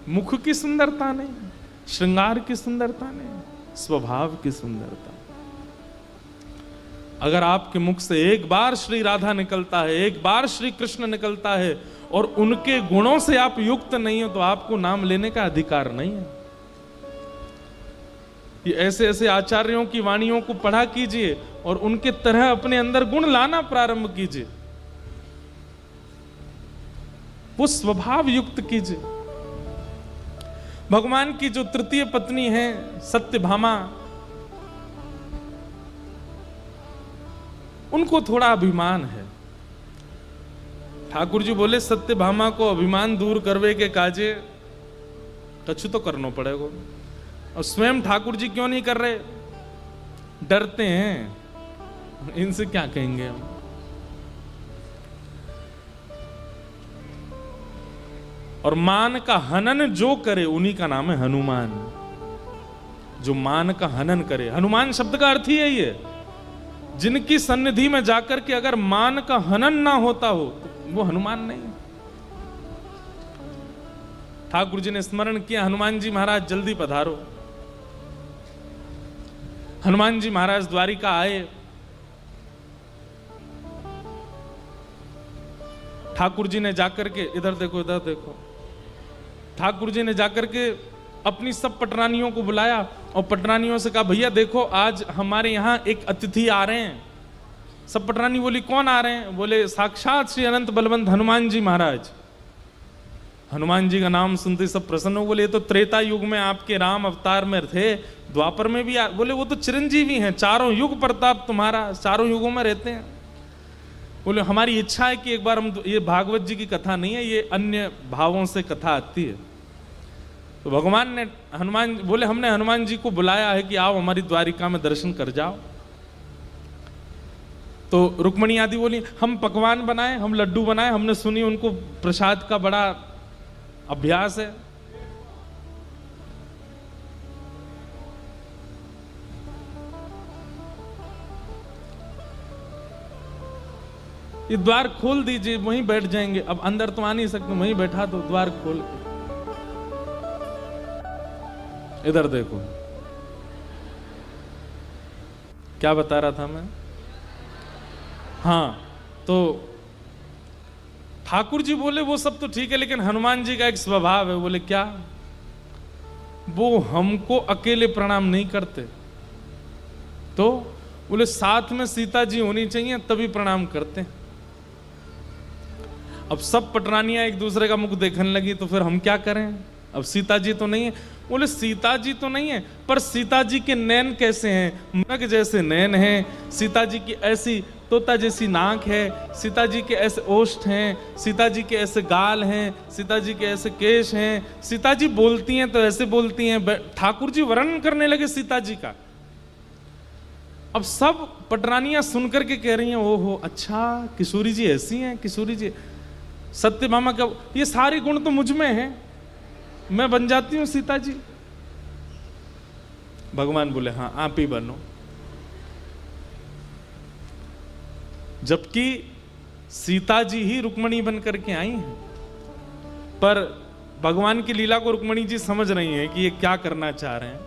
मुख की सुंदरता नहीं, श्रृंगार की सुंदरता नहीं, स्वभाव की सुंदरता। अगर आपके मुख से एक बार श्री राधा निकलता है, एक बार श्री कृष्ण निकलता है और उनके गुणों से आप युक्त नहीं हो, तो आपको नाम लेने का अधिकार नहीं है। ये ऐसे ऐसे आचार्यों की वाणियों को पढ़ा कीजिए और उनके तरह अपने अंदर गुण लाना प्रारंभ कीजिए, वो स्वभाव युक्त कीजिए। भगवान की जो तृतीय पत्नी है सत्यभामा, उनको थोड़ा अभिमान है। ठाकुर जी बोले सत्यभामा को अभिमान दूर करवे के काजे कछु तो करना पड़ेगा, और स्वयं ठाकुर जी क्यों नहीं कर रहे, डरते हैं, इनसे क्या कहेंगे हम। और मान का हनन जो करे उन्हीं का नाम है हनुमान। जो मान का हनन करे, हनुमान शब्द का अर्थ ही है ये, जिनकी सन्निधि में जाकर के अगर मान का हनन ना होता हो तो वो हनुमान नहीं। ठाकुर जी ने स्मरण किया, हनुमान जी महाराज जल्दी पधारो। हनुमान जी महाराज द्वारिका आए, ठाकुर जी ने जाकर के, इधर देखो इधर देखो, ठाकुर जी ने जाकर के अपनी सब पटरानियों को बुलाया और पटरानियों से कहा, भैया देखो आज हमारे यहाँ एक अतिथि आ रहे हैं। सब पटरानी बोली, कौन आ रहे हैं? बोले साक्षात श्री अनंत बलवंत हनुमान जी महाराज। हनुमान जी का नाम सुनते सब प्रसन्न हो, बोले ये तो त्रेता युग में आपके राम अवतार में थे, द्वापर में भी बोले वो तो चिरंजीवी हैं, चारों युग प्रताप तुम्हारा, चारों युगों में रहते हैं। बोले हमारी इच्छा है कि एक बार हम, ये भागवत जी की कथा नहीं है, ये अन्य भावों से कथा आती है। तो भगवान ने हनुमान बोले, हमने हनुमान जी को बुलाया है कि आओ हमारी द्वारिका में दर्शन कर जाओ। तो रुक्मणी आदि बोली, हम पकवान बनाए, हम लड्डू बनाए, हमने सुनी उनको प्रसाद का बड़ा अभ्यास है। ये द्वार खोल दीजिए, वहीं बैठ जाएंगे, अब अंदर तो आ नहीं सकते, वहीं बैठा दो द्वार खोल के। इधर देखो, क्या बता रहा था मैं? हाँ, तो ठाकुर जी बोले वो सब तो ठीक है, लेकिन हनुमान जी का एक स्वभाव है। बोले क्या? वो हमको अकेले प्रणाम नहीं करते, तो बोले साथ में सीता जी होनी चाहिए तभी प्रणाम करते हैं। अब सब पटरानियां एक दूसरे का मुख देखने लगी, तो फिर हम क्या करें? अब सीता जी तो नहीं है। बोले सीता जी तो नहीं है, पर सीता जी के नैन कैसे हैं? मृग जैसे नैन हैं, सीता जी की ऐसी तोता जैसी नाक है, सीता जी के ऐसे ओष्ठ हैं, सीता जी के ऐसे गाल हैं, सीता जी के ऐसे केश हैं, सीता जी बोलती हैं तो ऐसे बोलती हैं। ठाकुर जी वर्णन करने लगे सीता जी का। अब सब पटरानियां सुनकर के कह रही हैं, ओहो अच्छा किशोरी जी ऐसी हैं, किशोरी जी। सत्यभामा का ये सारे गुण तो मुझ में हैं, मैं बन जाती हूं सीता जी। भगवान बोले हाँ आप ही बनो। जबकि सीता जी ही रुक्मणी बन करके आई हैं, पर भगवान की लीला को रुक्मणी जी समझ रही हैं कि ये क्या करना चाह रहे हैं।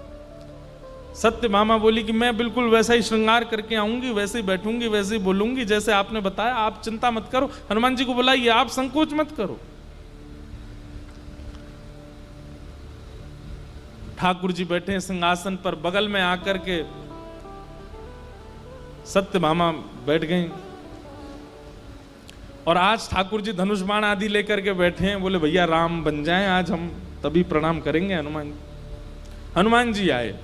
सत्यभामा बोली कि मैं बिल्कुल वैसा ही श्रृंगार करके आऊंगी, वैसे ही बैठूंगी, वैसे ही बोलूंगी जैसे आपने बताया, आप चिंता मत करो। हनुमान जी को बुलाइए, आप संकोच मत करो। ठाकुर जी बैठे हैं सिंहासन पर, बगल में आकर के सत्यभामा बैठ गई। और आज ठाकुर जी धनुष बाण आदि लेकर के बैठे हैं। बोले भैया राम बन जाएं आज हम, तभी प्रणाम करेंगे हनुमान जी। हनुमान जी आए,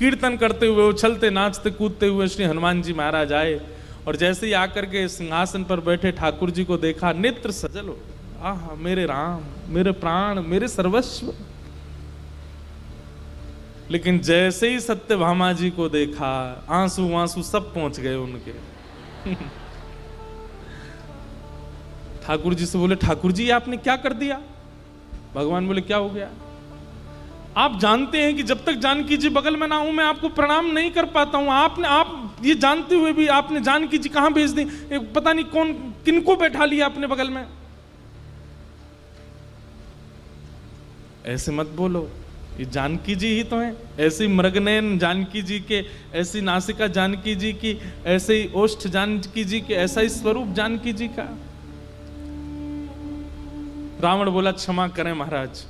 कीर्तन करते हुए, उछलते नाचते कूदते हुए श्री हनुमान जी महाराज आए और जैसे ही आकर के सिंहासन पर बैठे ठाकुर जी को देखा, नेत्र सजल हो, आहा मेरे राम, मेरे प्राण, मेरे सर्वस्व। लेकिन जैसे ही सत्यभामा जी को देखा, आंसू आंसू सब पहुंच गए उनके। ठाकुर जी से बोले, ठाकुर जी आपने क्या कर दिया? भगवान बोले, क्या हो गया? आप जानते हैं कि जब तक जानकी जी बगल में ना हूं मैं आपको प्रणाम नहीं कर पाता हूं। आप ये जानते हुए भी आपने जानकी जी कहां भेज दी, पता नहीं कौन किनको बैठा लिया अपने बगल में। ऐसे मत बोलो, ये जानकी जी ही तो हैं। ऐसी मृगनयन जानकी जी के, ऐसी नासिका जानकी जी की, ऐसे ही ओष्ठ जानकी जी के, ऐसा ही स्वरूप जानकी जी का। रावण बोला, क्षमा करें महाराज,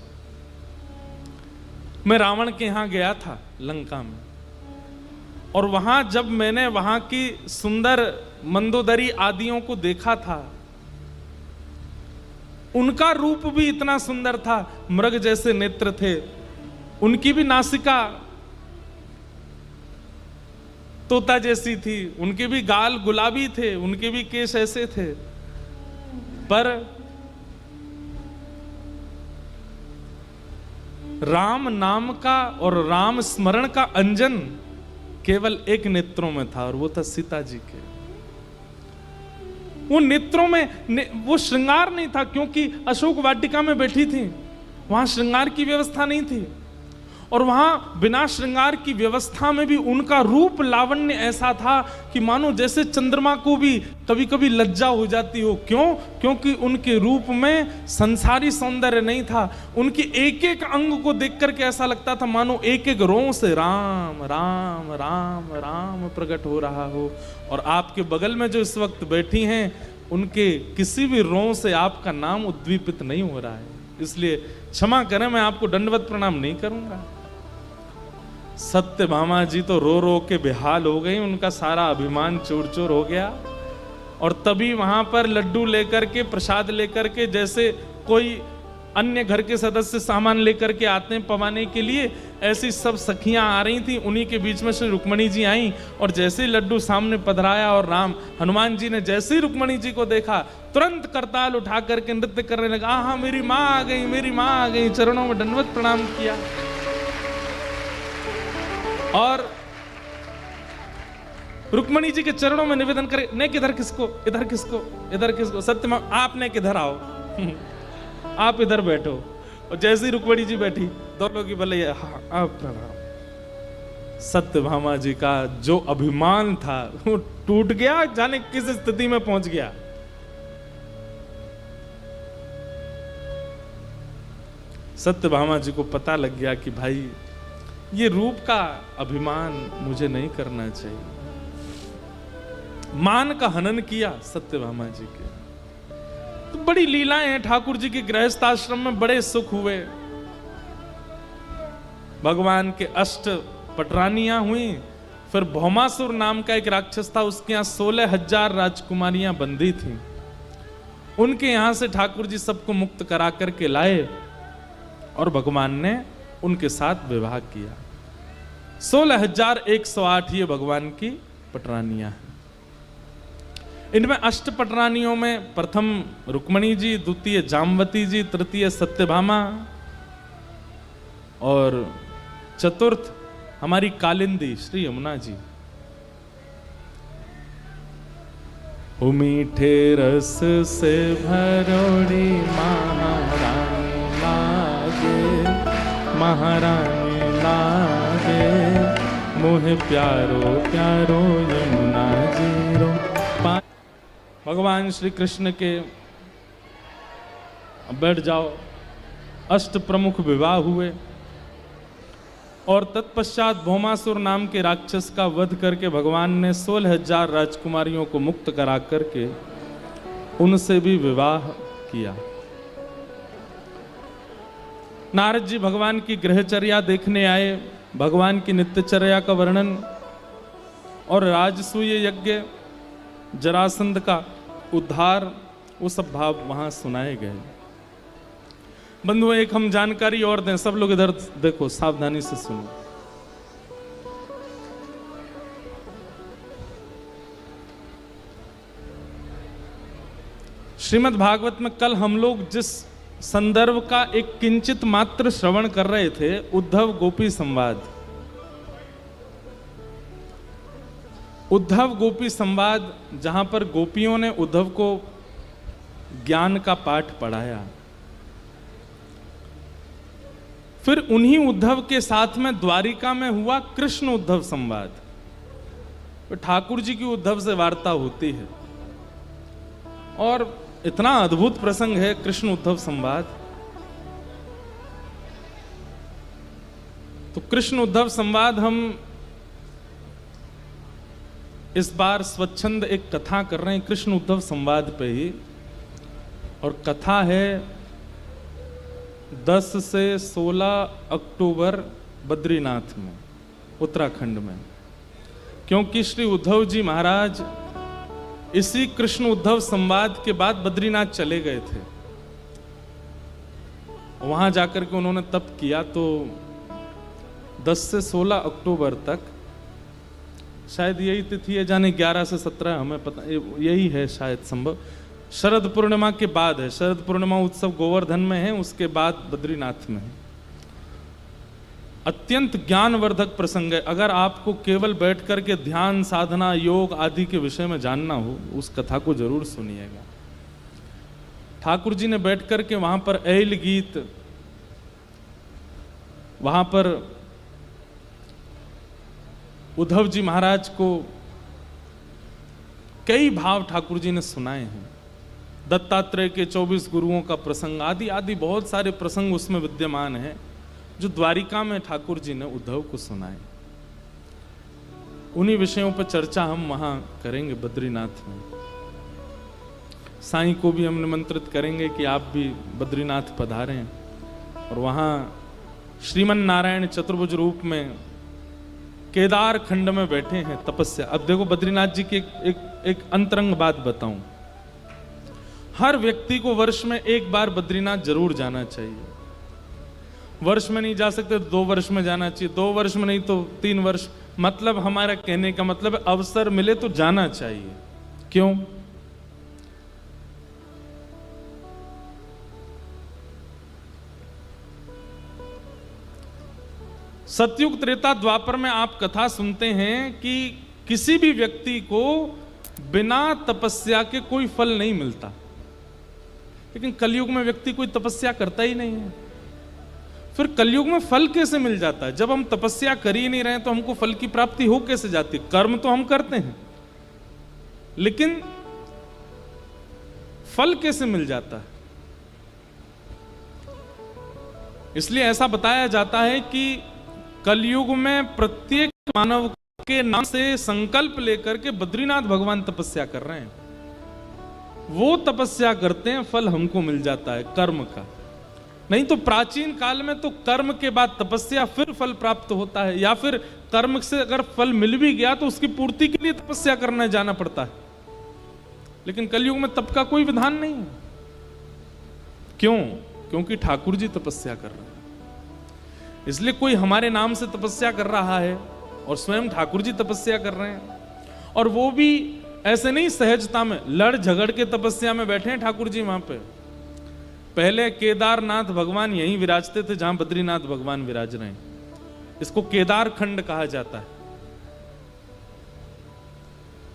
मैं रावण के यहां गया था लंका में, और वहां जब मैंने वहां की सुंदर मंदोदरी आदियों को देखा था, उनका रूप भी इतना सुंदर था, मृग जैसे नेत्र थे, उनकी भी नासिका तोता जैसी थी, उनके भी गाल गुलाबी थे, उनके भी केश ऐसे थे, पर राम नाम का और राम स्मरण का अंजन केवल एक नेत्रों में था, और वो था सीता जी के। वो नेत्रों में वो श्रृंगार नहीं था, क्योंकि अशोक वाटिका में बैठी थी, वहां श्रृंगार की व्यवस्था नहीं थी, और वहां बिना श्रृंगार की व्यवस्था में भी उनका रूप लावण्य ऐसा था कि मानो जैसे चंद्रमा को भी कभी कभी लज्जा हो जाती हो। क्यों? क्योंकि उनके रूप में संसारी सौंदर्य नहीं था। उनकी एक एक अंग को देख करके ऐसा लगता था मानो एक एक रों से राम राम राम राम प्रकट हो रहा हो। और आपके बगल में जो इस वक्त बैठी हैं, उनके किसी भी रों से आपका नाम उद्दीपित नहीं हो रहा है। इसलिए क्षमा करें, मैं आपको दंडवत प्रणाम नहीं करूंगा। सत्यभामा जी तो रो रो के बेहाल हो गई, उनका सारा अभिमान चूर चूर हो गया। और तभी वहां पर लड्डू लेकर के, प्रसाद लेकर के, जैसे कोई अन्य घर के सदस्य सामान लेकर के आते हैं पवाने के लिए, ऐसी सब सखियां आ रही थी। उन्हीं के बीच में श्री रुक्मणी जी आई, और जैसे ही लड्डू सामने पधराया और राम हनुमान जी ने जैसे ही रुक्मणी जी को देखा, तुरंत करताल उठा करके नृत्य करने लगा। हाँ मेरी माँ आ गई, मेरी माँ आ गई, चरणों में दंडवत प्रणाम किया। और रुक्मणी जी के चरणों में निवेदन करे, ने किधर किसको, इधर किसको, इधर किसको, सत्यमा आपने किधर आओ, आप इधर बैठो। और जैसे ही रुक्मणी जी बैठी, दोनों की भले हाँ आप प्रणाम। सत्यभामा जी का जो अभिमान था वो टूट गया, जाने किस स्थिति में पहुंच गया। सत्यभामा जी को पता लग गया कि भाई ये रूप का अभिमान मुझे नहीं करना चाहिए। मान का हनन किया सत्यभामा जी के। तो बड़ी लीलाएं हैं ठाकुर जी के गृहस्थ आश्रम में, बड़े सुख हुए। भगवान के अष्ट पटरानियां हुई, फिर भौमासुर नाम का एक राक्षस था, उसके यहां 16,000 राजकुमारियां बंदी थी। उनके यहां से ठाकुर जी सबको मुक्त करा करके लाए, और भगवान ने उनके साथ विवाह किया। 16,108 ये भगवान की पटरानियां हैं। इनमें अष्ट पटरानियों में प्रथम रुक्मणी जी, द्वितीय जामवती जी, तृतीय सत्यभामा, और चतुर्थ हमारी कालिंदी श्री यमुना जी। ओ मीठे रस से भरोड़ी महारानी लागे, महारानी लागे, मोहे प्यारो प्यारो यमुना जी रो। भगवान श्री कृष्ण के, बैठ जाओ, अष्ट प्रमुख विवाह हुए, और तत्पश्चात भौमासुर नाम के राक्षस का वध करके भगवान ने 16,000 राजकुमारियों को मुक्त करा करके उनसे भी विवाह किया। नारद जी भगवान की गृहचर्या देखने आए, भगवान की नित्यचर्या का वर्णन और राजसूय यज्ञ, जरासंध का उद्धार, वो सब भाव वहां सुनाए गए। बंधुओं, एक हम जानकारी और दें, सब लोग इधर देखो, सावधानी से सुनो। श्रीमद् भागवत में कल हम लोग जिस संदर्भ का एक किंचित मात्र श्रवण कर रहे थे, उद्धव गोपी संवाद। उद्धव गोपी संवाद, जहां पर गोपियों ने उद्धव को ज्ञान का पाठ पढ़ाया। फिर उन्हीं उद्धव के साथ में द्वारिका में हुआ कृष्ण उद्धव संवाद। तो ठाकुर जी की उद्धव से वार्ता होती है और इतना अद्भुत प्रसंग है कृष्ण उद्धव संवाद। तो कृष्ण उद्धव संवाद हम इस बार स्वच्छंद एक कथा कर रहे हैं कृष्ण उद्धव संवाद पे ही, और कथा है 10 से 16 अक्टूबर बद्रीनाथ में, उत्तराखंड में। क्योंकि श्री उद्धव जी महाराज इसी कृष्ण उद्धव संवाद के बाद बद्रीनाथ चले गए थे। वहां जाकर के उन्होंने तप किया। तो 10 से 16 अक्टूबर तक, शायद यही तिथि है, जाने 11 से 17, हमें पता यही है शायद संभव। शरद पूर्णिमा के बाद है। शरद पूर्णिमा उत्सव गोवर्धन में है, उसके बाद बद्रीनाथ में है। अत्यंत ज्ञानवर्धक प्रसंग है। अगर आपको केवल बैठ करके ध्यान साधना योग आदि के विषय में जानना हो, उस कथा को जरूर सुनिएगा। ठाकुर जी ने बैठ करके वहां पर ऐल गीत, वहां पर उद्धव जी महाराज को कई भाव ठाकुर जी ने सुनाए हैं। दत्तात्रेय के 24 गुरुओं का प्रसंग आदि आदि बहुत सारे प्रसंग उसमें विद्यमान हैं, जो द्वारिका में ठाकुर जी ने उद्धव को सुनाए। उन्हीं विषयों पर चर्चा हम वहां करेंगे बद्रीनाथ में। साईं को भी हम निमंत्रित करेंगे कि आप भी बद्रीनाथ पधारें और वहां श्रीमन नारायण चतुर्भुज रूप में केदार खंड में बैठे हैं तपस्या। अब देखो बद्रीनाथ जी की एक अंतरंग बात बताऊं। हर व्यक्ति को वर्ष में एक बार बद्रीनाथ जरूर जाना चाहिए। वर्ष में नहीं जा सकते 2 वर्ष में जाना चाहिए, 2 वर्ष में नहीं तो 3 वर्ष। मतलब हमारा कहने का मतलब है अवसर मिले तो जाना चाहिए। क्यों? सतयुग त्रेता द्वापर में आप कथा सुनते हैं कि किसी भी व्यक्ति को बिना तपस्या के कोई फल नहीं मिलता। लेकिन कलयुग में व्यक्ति कोई तपस्या करता ही नहीं है। फिर कलयुग में फल कैसे मिल जाता है? जब हम तपस्या कर ही नहीं रहे तो हमको फल की प्राप्ति हो कैसे जाती? कर्म तो हम करते हैं, लेकिन फल कैसे मिल जाता है? इसलिए ऐसा बताया जाता है कि कलयुग में प्रत्येक मानव के नाम से संकल्प लेकर के बद्रीनाथ भगवान तपस्या कर रहे हैं। वो तपस्या करते हैं, फल हमको मिल जाता है कर्म का। नहीं तो प्राचीन काल में तो कर्म के बाद तपस्या, फिर फल प्राप्त होता है, या फिर कर्म से अगर फल मिल भी गया तो उसकी पूर्ति के लिए तपस्या करने जाना पड़ता है। लेकिन कलयुग में तप का कोई विधान नहीं है। क्यों? क्योंकि ठाकुर जी तपस्या कर रहे हैं। इसलिए कोई हमारे नाम से तपस्या कर रहा है और स्वयं ठाकुर जी तपस्या कर रहे हैं, और वो भी ऐसे नहीं सहजता में, लड़ झगड़ के तपस्या में बैठे हैं ठाकुर जी वहां पे। पहले केदारनाथ भगवान यहीं विराजते थे जहां बद्रीनाथ भगवान विराज रहे हैं। इसको केदार खंड कहा जाता है।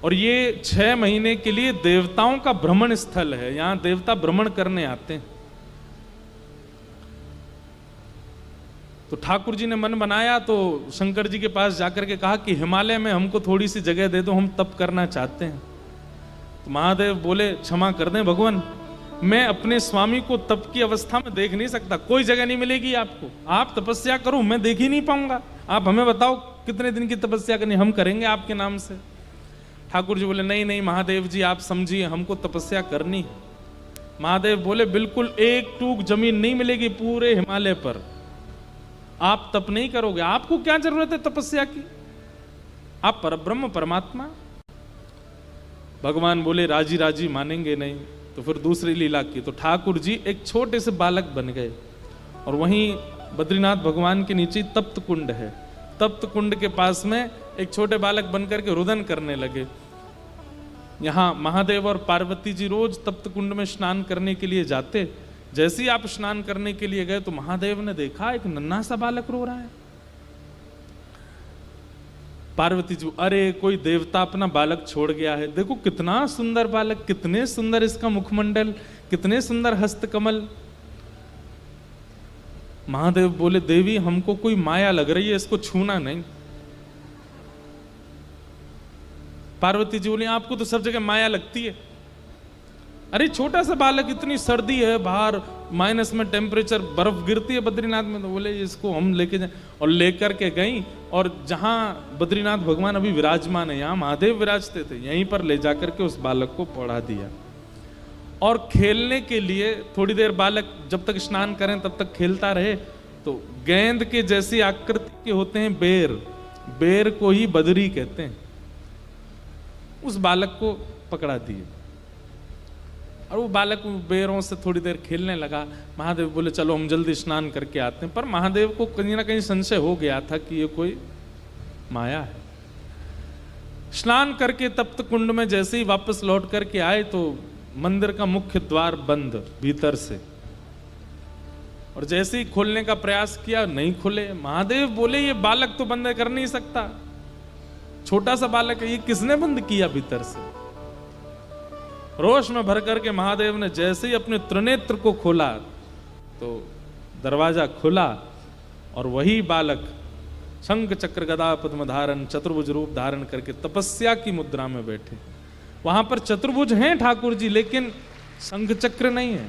और ये 6 महीने के लिए देवताओं का भ्रमण स्थल है। यहां देवता भ्रमण करने आते हैं। तो ठाकुर जी ने मन बनाया तो शंकर जी के पास जाकर के कहा कि हिमालय में हमको थोड़ी सी जगह दे दो, हम तप करना चाहते हैं। तो महादेव बोले क्षमा कर दें भगवान, मैं अपने स्वामी को तप की अवस्था में देख नहीं सकता। कोई जगह नहीं मिलेगी आपको, आप तपस्या करो, मैं देख ही नहीं पाऊंगा। आप हमें बताओ कितने दिन की तपस्या करनी, हम करेंगे आपके नाम से। ठाकुर जी बोले नहीं नहीं महादेव जी, आप समझिए, हमको तपस्या करनी है। महादेव बोले बिल्कुल एक टूक जमीन नहीं मिलेगी पूरे हिमालय पर, आप तप नहीं करोगे। आपको क्या जरूरत है तपस्या की? आप परब्रह्म परमात्मा। भगवान बोले राजी राजी मानेंगे नहीं। तो फिर दूसरी लीला की, तो ठाकुर जी एक छोटे से बालक बन गए और वहीं बद्रीनाथ भगवान के नीचे तप्त कुंड है। तप्त कुंड के पास में एक छोटे बालक बनकर के रुदन करने लगे। यहाँ महादेव और पार्वती जी रोज तप्त कुंड में स्नान करने के लिए जाते। जैसे ही आप स्नान करने के लिए गए तो महादेव ने देखा एक नन्हा सा बालक रो रहा है। पार्वती जी, अरे कोई देवता अपना बालक छोड़ गया है, देखो कितना सुंदर बालक, कितने सुंदर इसका मुखमंडल, कितने सुंदर हस्तकमल। महादेव बोले, देवी हमको कोई माया लग रही है, इसको छूना नहीं। पार्वती जी बोली, आपको तो सब जगह माया लगती है। अरे छोटा सा बालक, इतनी सर्दी है बाहर, माइनस में टेम्परेचर, बर्फ गिरती है बद्रीनाथ में, तो बोले इसको हम लेके जाए। और लेकर के गई, और जहां बद्रीनाथ भगवान अभी विराजमान है, यहाँ महादेव विराजते थे, यहीं पर ले जाकर के उस बालक को पढ़ा दिया। और खेलने के लिए थोड़ी देर बालक जब तक स्नान करें तब तक खेलता रहे। तो गेंद के जैसी आकृति के होते हैं बेर, बेर को ही बदरी कहते हैं, उस बालक को पकड़ा दिए। और वो बालक बेरों से थोड़ी देर खेलने लगा। महादेव बोले चलो हम जल्दी स्नान करके आते हैं। पर महादेव को कहीं ना कहीं संशय हो गया था कि ये कोई माया है। स्नान करके तप्त कुंड में जैसे ही वापस लौट करके आए तो मंदिर का मुख्य द्वार बंद भीतर से, और जैसे ही खोलने का प्रयास किया नहीं खुले। महादेव बोले ये बालक तो बंद कर नहीं सकता, छोटा सा बालक है, ये किसने बंद किया भीतर से। रोष में भर करके महादेव ने जैसे ही अपने त्रिनेत्र को खोला तो दरवाजा खुला, और वही बालक शंख चक्र गदा पद्म धारण चतुर्भुज रूप धारण करके तपस्या की मुद्रा में बैठे। वहां पर चतुर्भुज हैं ठाकुर जी, लेकिन शंख चक्र नहीं है।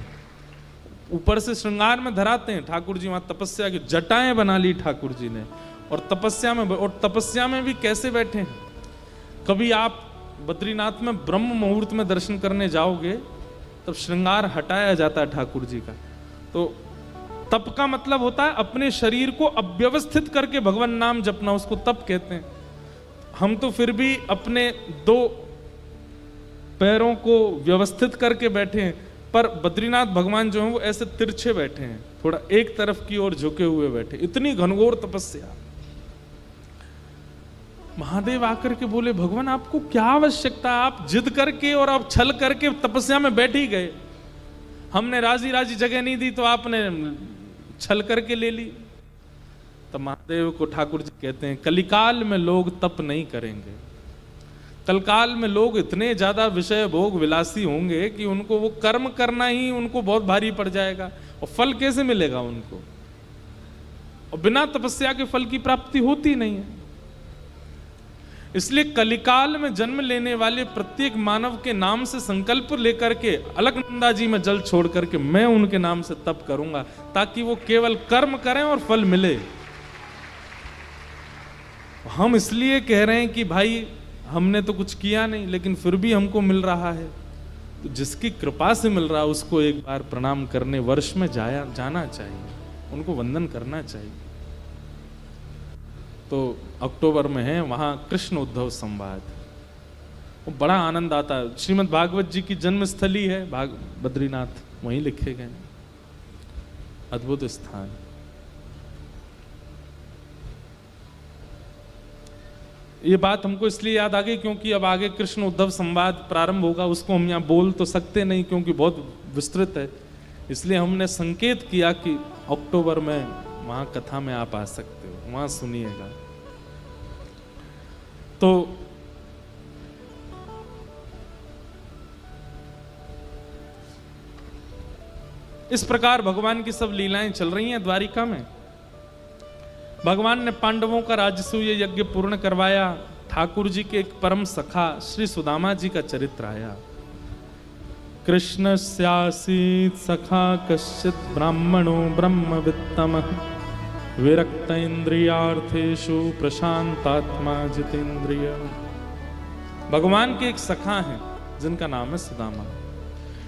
ऊपर से श्रृंगार में धराते हैं ठाकुर जी, वहां तपस्या की जटाएं बना ली ठाकुर जी ने, और तपस्या में भी कैसे बैठे हैं। कभी आप बद्रीनाथ में ब्रह्म मुहूर्त में दर्शन करने जाओगे तब श्रृंगार हटाया जाता है ठाकुर जी का। तो तप का मतलब होता है अपने शरीर को अव्यवस्थित करके भगवान नाम जपना, उसको तप कहते हैं। हम तो फिर भी अपने दो पैरों को व्यवस्थित करके बैठे हैं, पर बद्रीनाथ भगवान जो हैं वो ऐसे तिरछे बैठे हैं, थोड़ा एक तरफ की ओर झुके हुए बैठे, इतनी घनघोर तपस्या। महादेव आकर के बोले, भगवान आपको क्या आवश्यकता, आप जिद करके और आप छल करके तपस्या में बैठ ही गए। हमने राजी राजी जगह नहीं दी तो आपने छल करके ले ली। तो महादेव को ठाकुर जी कहते हैं, कलिकाल में लोग तप नहीं करेंगे। कलकाल में लोग इतने ज्यादा विषय भोग विलासी होंगे कि उनको वो कर्म करना ही उनको बहुत भारी पड़ जाएगा, और फल कैसे मिलेगा उनको। और बिना तपस्या के फल की प्राप्ति होती नहीं है। इसलिए कलिकाल में जन्म लेने वाले प्रत्येक मानव के नाम से संकल्प लेकर के अलकनंदा जी में जल छोड़ करके मैं उनके नाम से तप करूंगा, ताकि वो केवल कर्म करें और फल मिले। हम इसलिए कह रहे हैं कि भाई हमने तो कुछ किया नहीं, लेकिन फिर भी हमको मिल रहा है। तो जिसकी कृपा से मिल रहा है उसको एक बार प्रणाम करने वर्ष में जाना चाहिए, उनको वंदन करना चाहिए। तो अक्टूबर में है वहाँ कृष्ण उद्धव संवाद, वो बड़ा आनंद आता है। श्रीमद् भागवत जी की जन्मस्थली है बद्रीनाथ, वहीं लिखे गए, अद्भुत स्थान। ये बात हमको इसलिए याद आ गई क्योंकि अब आगे कृष्ण उद्धव संवाद प्रारंभ होगा, उसको हम यहाँ बोल तो सकते नहीं क्योंकि बहुत विस्तृत है। इसलिए हमने संकेत किया कि अक्टूबर में वहां कथा में आप आ सकते हो, वहां सुनिएगा। तो इस प्रकार भगवान की सब लीलाएं चल रही हैं द्वारिका में। भगवान ने पांडवों का राजसूय यज्ञ पूर्ण करवाया। ठाकुर जी के एक परम सखा श्री सुदामा जी का चरित्र आया। कृष्णस्यासीत् सखा कश्चित् ब्राह्मणो ब्रह्मवित्तमः विरक्त इंद्रियार्थेषु प्रशांतात्मा जितेंद्रिय। भगवान के एक सखा हैं जिनका नाम है सुदामा।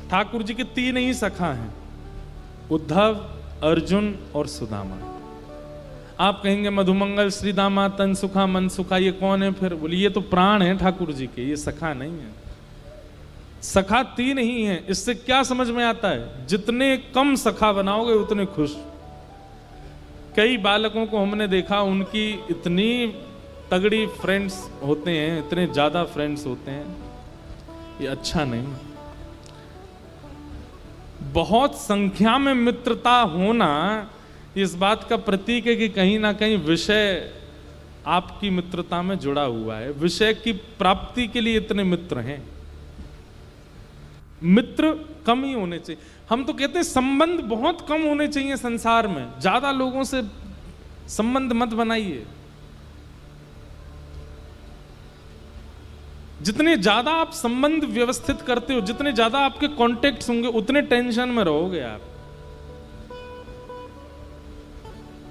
ठाकुर जी के तीन ही सखा हैं, उद्धव, अर्जुन और सुदामा। आप कहेंगे मधुमंगल, श्रीदामा, तनसुखा, मनसुखा, ये कौन है फिर? बोलिए ये तो प्राण है ठाकुर जी के, ये सखा नहीं है। सखा तीन ही हैं। इससे क्या समझ में आता है? जितने कम सखा बनाओगे उतने खुश। कई बालकों को हमने देखा, उनकी इतनी तगड़ी फ्रेंड्स होते हैं, इतने ज्यादा फ्रेंड्स होते हैं ये अच्छा नहीं। बहुत संख्या में मित्रता होना इस बात का प्रतीक है कि कहीं ना कहीं विषय आपकी मित्रता में जुड़ा हुआ है। विषय की प्राप्ति के लिए इतने मित्र हैं। मित्र कम ही होने चाहिए। हम तो कहते हैं संबंध बहुत कम होने चाहिए संसार में। ज्यादा लोगों से संबंध मत बनाइए। जितने ज्यादा आप संबंध व्यवस्थित करते हो, जितने ज्यादा आपके कॉन्टेक्ट्स होंगे, उतने टेंशन में रहोगे आप।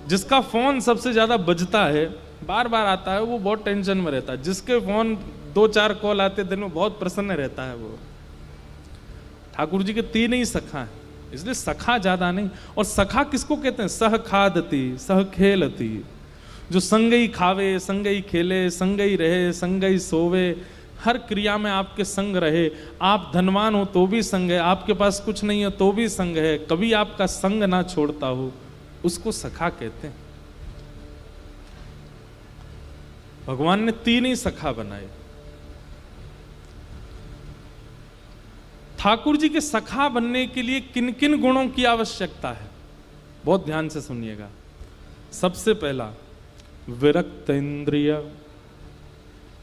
जिसका फोन सबसे ज्यादा बजता है, बार बार आता है, वो बहुत टेंशन में रहता है। जिसके फोन 2-4 कॉल आते दिन में, बहुत प्रसन्न रहता है वो। ठाकुर जी के 3 ही सखा हैं, इसलिए सखा ज्यादा नहीं। और सखा किसको कहते हैं? सह खादती सह खेलती, जो संगई खावे, संगई खेले, संगई रहे, संगई सोवे, हर क्रिया में आपके संग रहे। आप धनवान हो तो भी संग है, आपके पास कुछ नहीं है तो भी संग है, कभी आपका संग ना छोड़ता हो, उसको सखा कहते हैं। भगवान ने 3 ही सखा बनाए। ठाकुर जी के सखा बनने के लिए किन किन गुणों की आवश्यकता है, बहुत ध्यान से सुनिएगा। सबसे पहला, विरक्त इंद्रिय,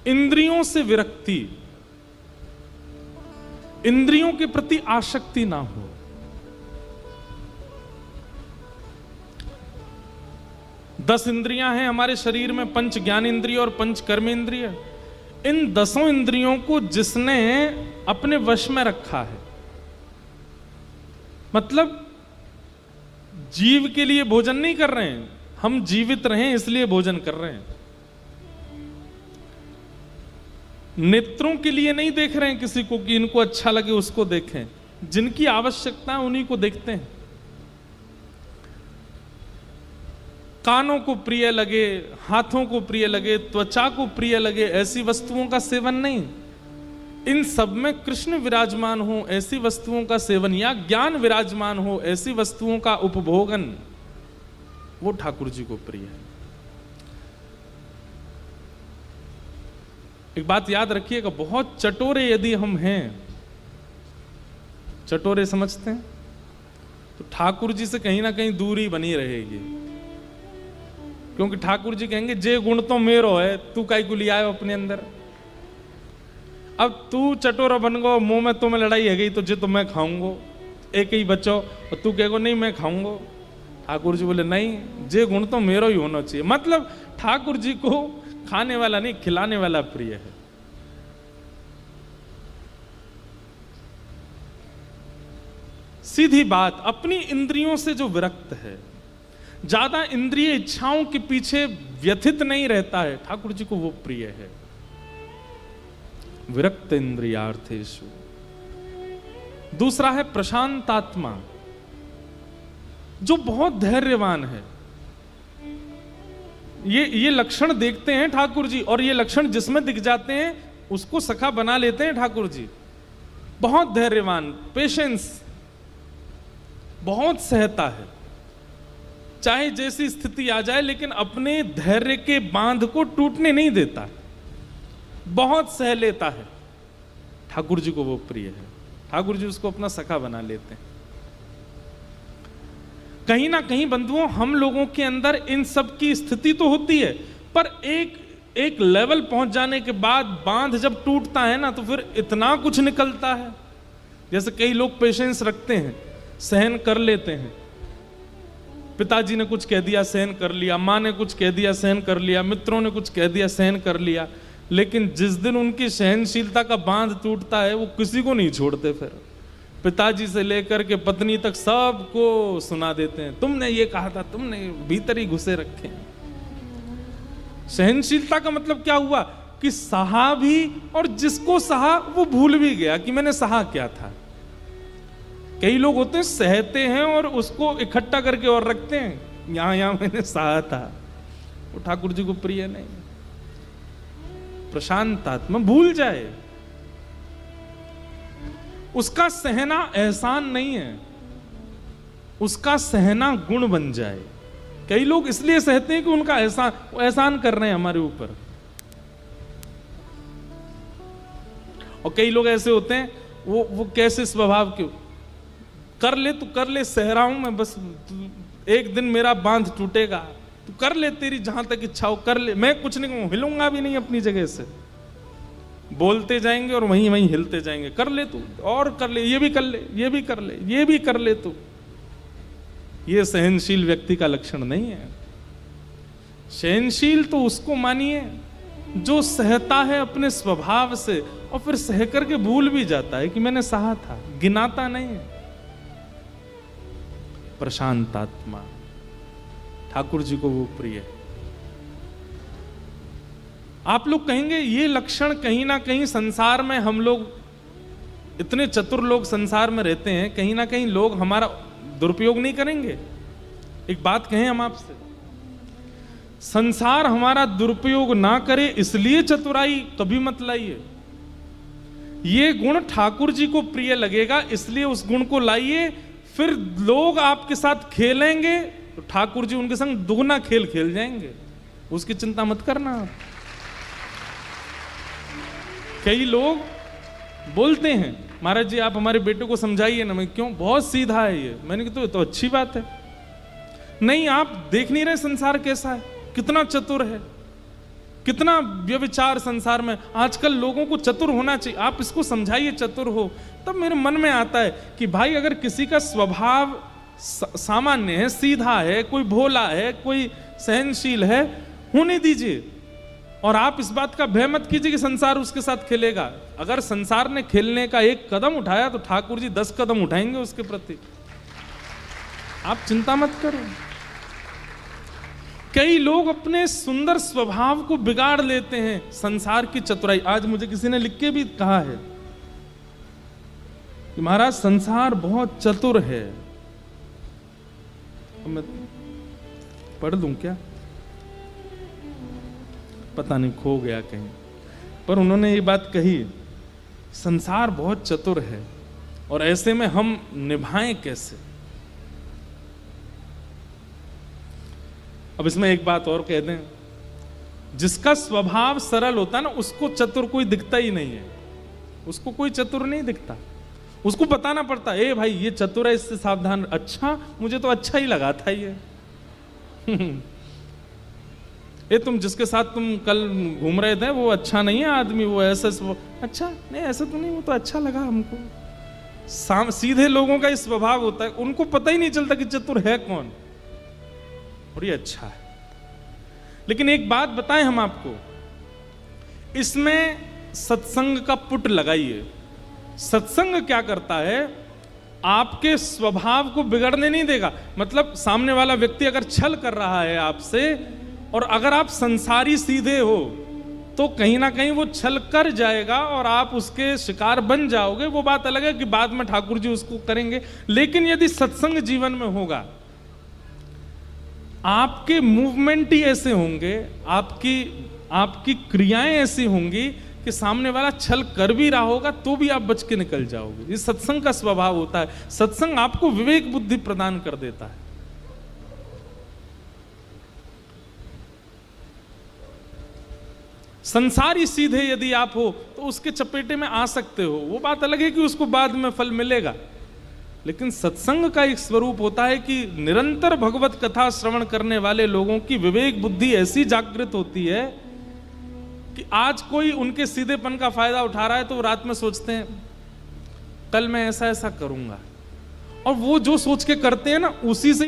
इंद्रियों से विरक्ति, इंद्रियों के प्रति आसक्ति ना हो। दस इंद्रियां हैं हमारे शरीर में, पंच ज्ञान इंद्रिय और पंच कर्म इंद्रिय। इन 10 इंद्रियों को जिसने अपने वश में रखा है, मतलब जीव के लिए भोजन नहीं कर रहे हैं, हम जीवित रहें इसलिए भोजन कर रहे हैं। नेत्रों के लिए नहीं देख रहे हैं किसी को कि इनको अच्छा लगे उसको देखें, जिनकी आवश्यकता है उन्हीं को देखते हैं। कानों को प्रिय लगे, हाथों को प्रिय लगे, त्वचा को प्रिय लगे, ऐसी वस्तुओं का सेवन नहीं। इन सब में कृष्ण विराजमान हो ऐसी वस्तुओं का सेवन, या ज्ञान विराजमान हो ऐसी वस्तुओं का उपभोगन, वो ठाकुर जी को प्रिय है। एक बात याद रखिएगा, बहुत चटोरे यदि हम हैं, चटोरे समझते हैं, तो ठाकुर जी से कहीं ना कहीं दूरी बनी रहेगी। क्योंकि ठाकुर जी कहेंगे जे गुण तो मेरो है, तू काई को लिया है अपने अंदर। अब तू चटोरा बन गो, मुंह में तुम्हें लड़ाई है गई तो जे तो मैं खाऊंगो, एक ही बच्चों, और तू कहेगो नहीं मैं खाऊंगो। ठाकुर जी बोले नहीं, जे गुण तो मेरो ही होना चाहिए। मतलब ठाकुर जी को खाने वाला नहीं, खिलाने वाला प्रिय है। सीधी बात, अपनी इंद्रियों से जो विरक्त है, ज्यादा इंद्रिय इच्छाओं के पीछे व्यथित नहीं रहता है, ठाकुर जी को वो प्रिय है। विरक्त इंद्रियार्थेषु। दूसरा है प्रशांत आत्मा, जो बहुत धैर्यवान है। ये लक्षण देखते हैं ठाकुर जी, और ये लक्षण जिसमें दिख जाते हैं उसको सखा बना लेते हैं ठाकुर जी। बहुत धैर्यवान, पेशेंस, बहुत सहता है, चाहे जैसी स्थिति आ जाए, लेकिन अपने धैर्य के बांध को टूटने नहीं देता, बहुत सह लेता है। ठाकुर जी को वो प्रिय है, ठाकुर जी उसको अपना सखा बना लेते हैं। कहीं ना कहीं बंधुओं, हम लोगों के अंदर इन सब की स्थिति तो होती है, पर एक लेवल पहुंच जाने के बाद बांध जब टूटता है ना, तो फिर इतना कुछ निकलता है। जैसे कई लोग पेशेंस रखते हैं, सहन कर लेते हैं। पिताजी ने कुछ कह दिया, सहन कर लिया, माँ ने कुछ कह दिया, सहन कर लिया, मित्रों ने कुछ कह दिया, सहन कर लिया। लेकिन जिस दिन उनकी सहनशीलता का बांध टूटता है, वो किसी को नहीं छोड़ते। फिर पिताजी से लेकर के पत्नी तक सबको सुना देते हैं, तुमने ये कहा था, तुमने भीतर ही घुसे रखे। सहनशीलता का मतलब क्या हुआ कि सहा भी, और जिसको सहा वो भूल भी गया कि मैंने सहा क्या था। कई लोग होते हैं सहते हैं और उसको इकट्ठा करके और रखते हैं, यहां मैंने सहा था। वो ठाकुर जी को प्रिय नहीं। प्रशांत आत्मा भूल जाए, उसका सहना एहसान नहीं है, उसका सहना गुण बन जाए। कई लोग इसलिए सहते हैं कि उनका एहसान कर रहे हैं हमारे ऊपर। और कई लोग ऐसे होते हैं, वो कैसे स्वभाव के, कर ले तू कर ले, सह रहा हूं मैं, बस एक दिन मेरा बांध टूटेगा, तू कर ले, तेरी जहां तक इच्छा हो कर ले, मैं कुछ नहीं कहूं, हिलूंगा भी नहीं अपनी जगह से। बोलते जाएंगे और वहीं वहीं हिलते जाएंगे, कर ले तू और कर ले, ये भी कर ले, ये भी कर ले, ये भी कर ले तू। ये सहनशील व्यक्ति का लक्षण नहीं है। सहनशील तो उसको मानिए जो सहता है अपने स्वभाव से और फिर सह करके भूल भी जाता है कि मैंने सहा था, गिनाता नहीं है। प्रशांत आत्मा, ठाकुर जी को वो प्रिय है। आप लोग कहेंगे ये लक्षण कहीं ना कहीं संसार में, हम लोग इतने चतुर लोग संसार में रहते हैं, कहीं ना कहीं लोग हमारा दुरुपयोग नहीं करेंगे? एक बात कहें हम आपसे, संसार हमारा दुरुपयोग ना करे इसलिए चतुराई कभी मत लाइए। ये गुण ठाकुर जी को प्रिय लगेगा इसलिए उस गुण को लाइए, फिर लोग आपके साथ खेलेंगे तो ठाकुर जी उनके संग दुगना खेल खेल जाएंगे, उसकी चिंता मत करना आप। कई लोग बोलते हैं महाराज जी आप हमारे बेटे को समझाइए ना। मैं क्यों, बहुत सीधा है ये। मैंने कहा तो अच्छी बात है। नहीं, आप देख नहीं रहे संसार कैसा है, कितना चतुर है, कितना व्यभिचार संसार में। आजकल लोगों को चतुर होना चाहिए, आप इसको समझाइए चतुर हो। तब मेरे मन में आता है कि भाई अगर किसी का स्वभाव सामान्य है, सीधा है, कोई भोला है, कोई सहनशील है, होने दीजिए। और आप इस बात का भय मत कीजिए कि संसार उसके साथ खेलेगा। अगर संसार ने खेलने का एक कदम उठाया तो ठाकुर जी 10 कदम उठाएंगे उसके प्रति, आप चिंता मत करो। कई लोग अपने सुंदर स्वभाव को बिगाड़ लेते हैं संसार की चतुराई। आज मुझे किसी ने लिख के भी कहा है कि महाराज संसार बहुत चतुर है। मैं पढ़ दूं क्या, पता नहीं, खो गया कहीं, पर उन्होंने ये बात कही, संसार बहुत चतुर है और ऐसे में हम निभाएं कैसे। अब इसमें एक बात और कह दें, जिसका स्वभाव सरल होता है ना, उसको चतुर कोई दिखता ही नहीं है। उसको कोई चतुर नहीं दिखता, उसको बताना पड़ता है, ए भाई ये चतुर है, इससे सावधान। अच्छा, मुझे तो अच्छा ही लगा था ये। ये तुम जिसके साथ तुम कल घूम रहे थे वो अच्छा नहीं है आदमी, वो ऐसा अच्छा नहीं, ऐसा तो नहीं, वो तो अच्छा लगा हमको। सीधे लोगों का इस स्वभाव होता है, उनको पता ही नहीं चलता कि चतुर है कौन और ये अच्छा है। लेकिन एक बात बताएं हम आपको, इसमें सत्संग का पुट लगाइए। सत्संग क्या करता है, आपके स्वभाव को बिगड़ने नहीं देगा। मतलब सामने वाला व्यक्ति अगर छल कर रहा है आपसे और अगर आप संसारी सीधे हो तो कहीं ना कहीं वो छल कर जाएगा और आप उसके शिकार बन जाओगे। वो बात अलग है कि बाद में ठाकुर जी उसको करेंगे। लेकिन यदि सत्संग जीवन में होगा, आपके मूवमेंट ही ऐसे होंगे, आपकी क्रियाएं ऐसी होंगी कि सामने वाला छल कर भी रहा होगा तो भी आप बच के निकल जाओगे। ये सत्संग का स्वभाव होता है। सत्संग आपको विवेक बुद्धि प्रदान कर देता है। संसारी सीधे यदि आप हो तो उसके चपेटे में आ सकते हो, वो बात अलग है कि उसको बाद में फल मिलेगा। लेकिन सत्संग का एक स्वरूप होता है कि निरंतर भगवत कथा श्रवण करने वाले लोगों की विवेक बुद्धि ऐसी जागृत होती है कि आज कोई उनके सीधेपन का फायदा उठा रहा है तो रात में सोचते हैं कल मैं ऐसा ऐसा करूंगा, और वो जो सोच के करते हैं ना, उसी से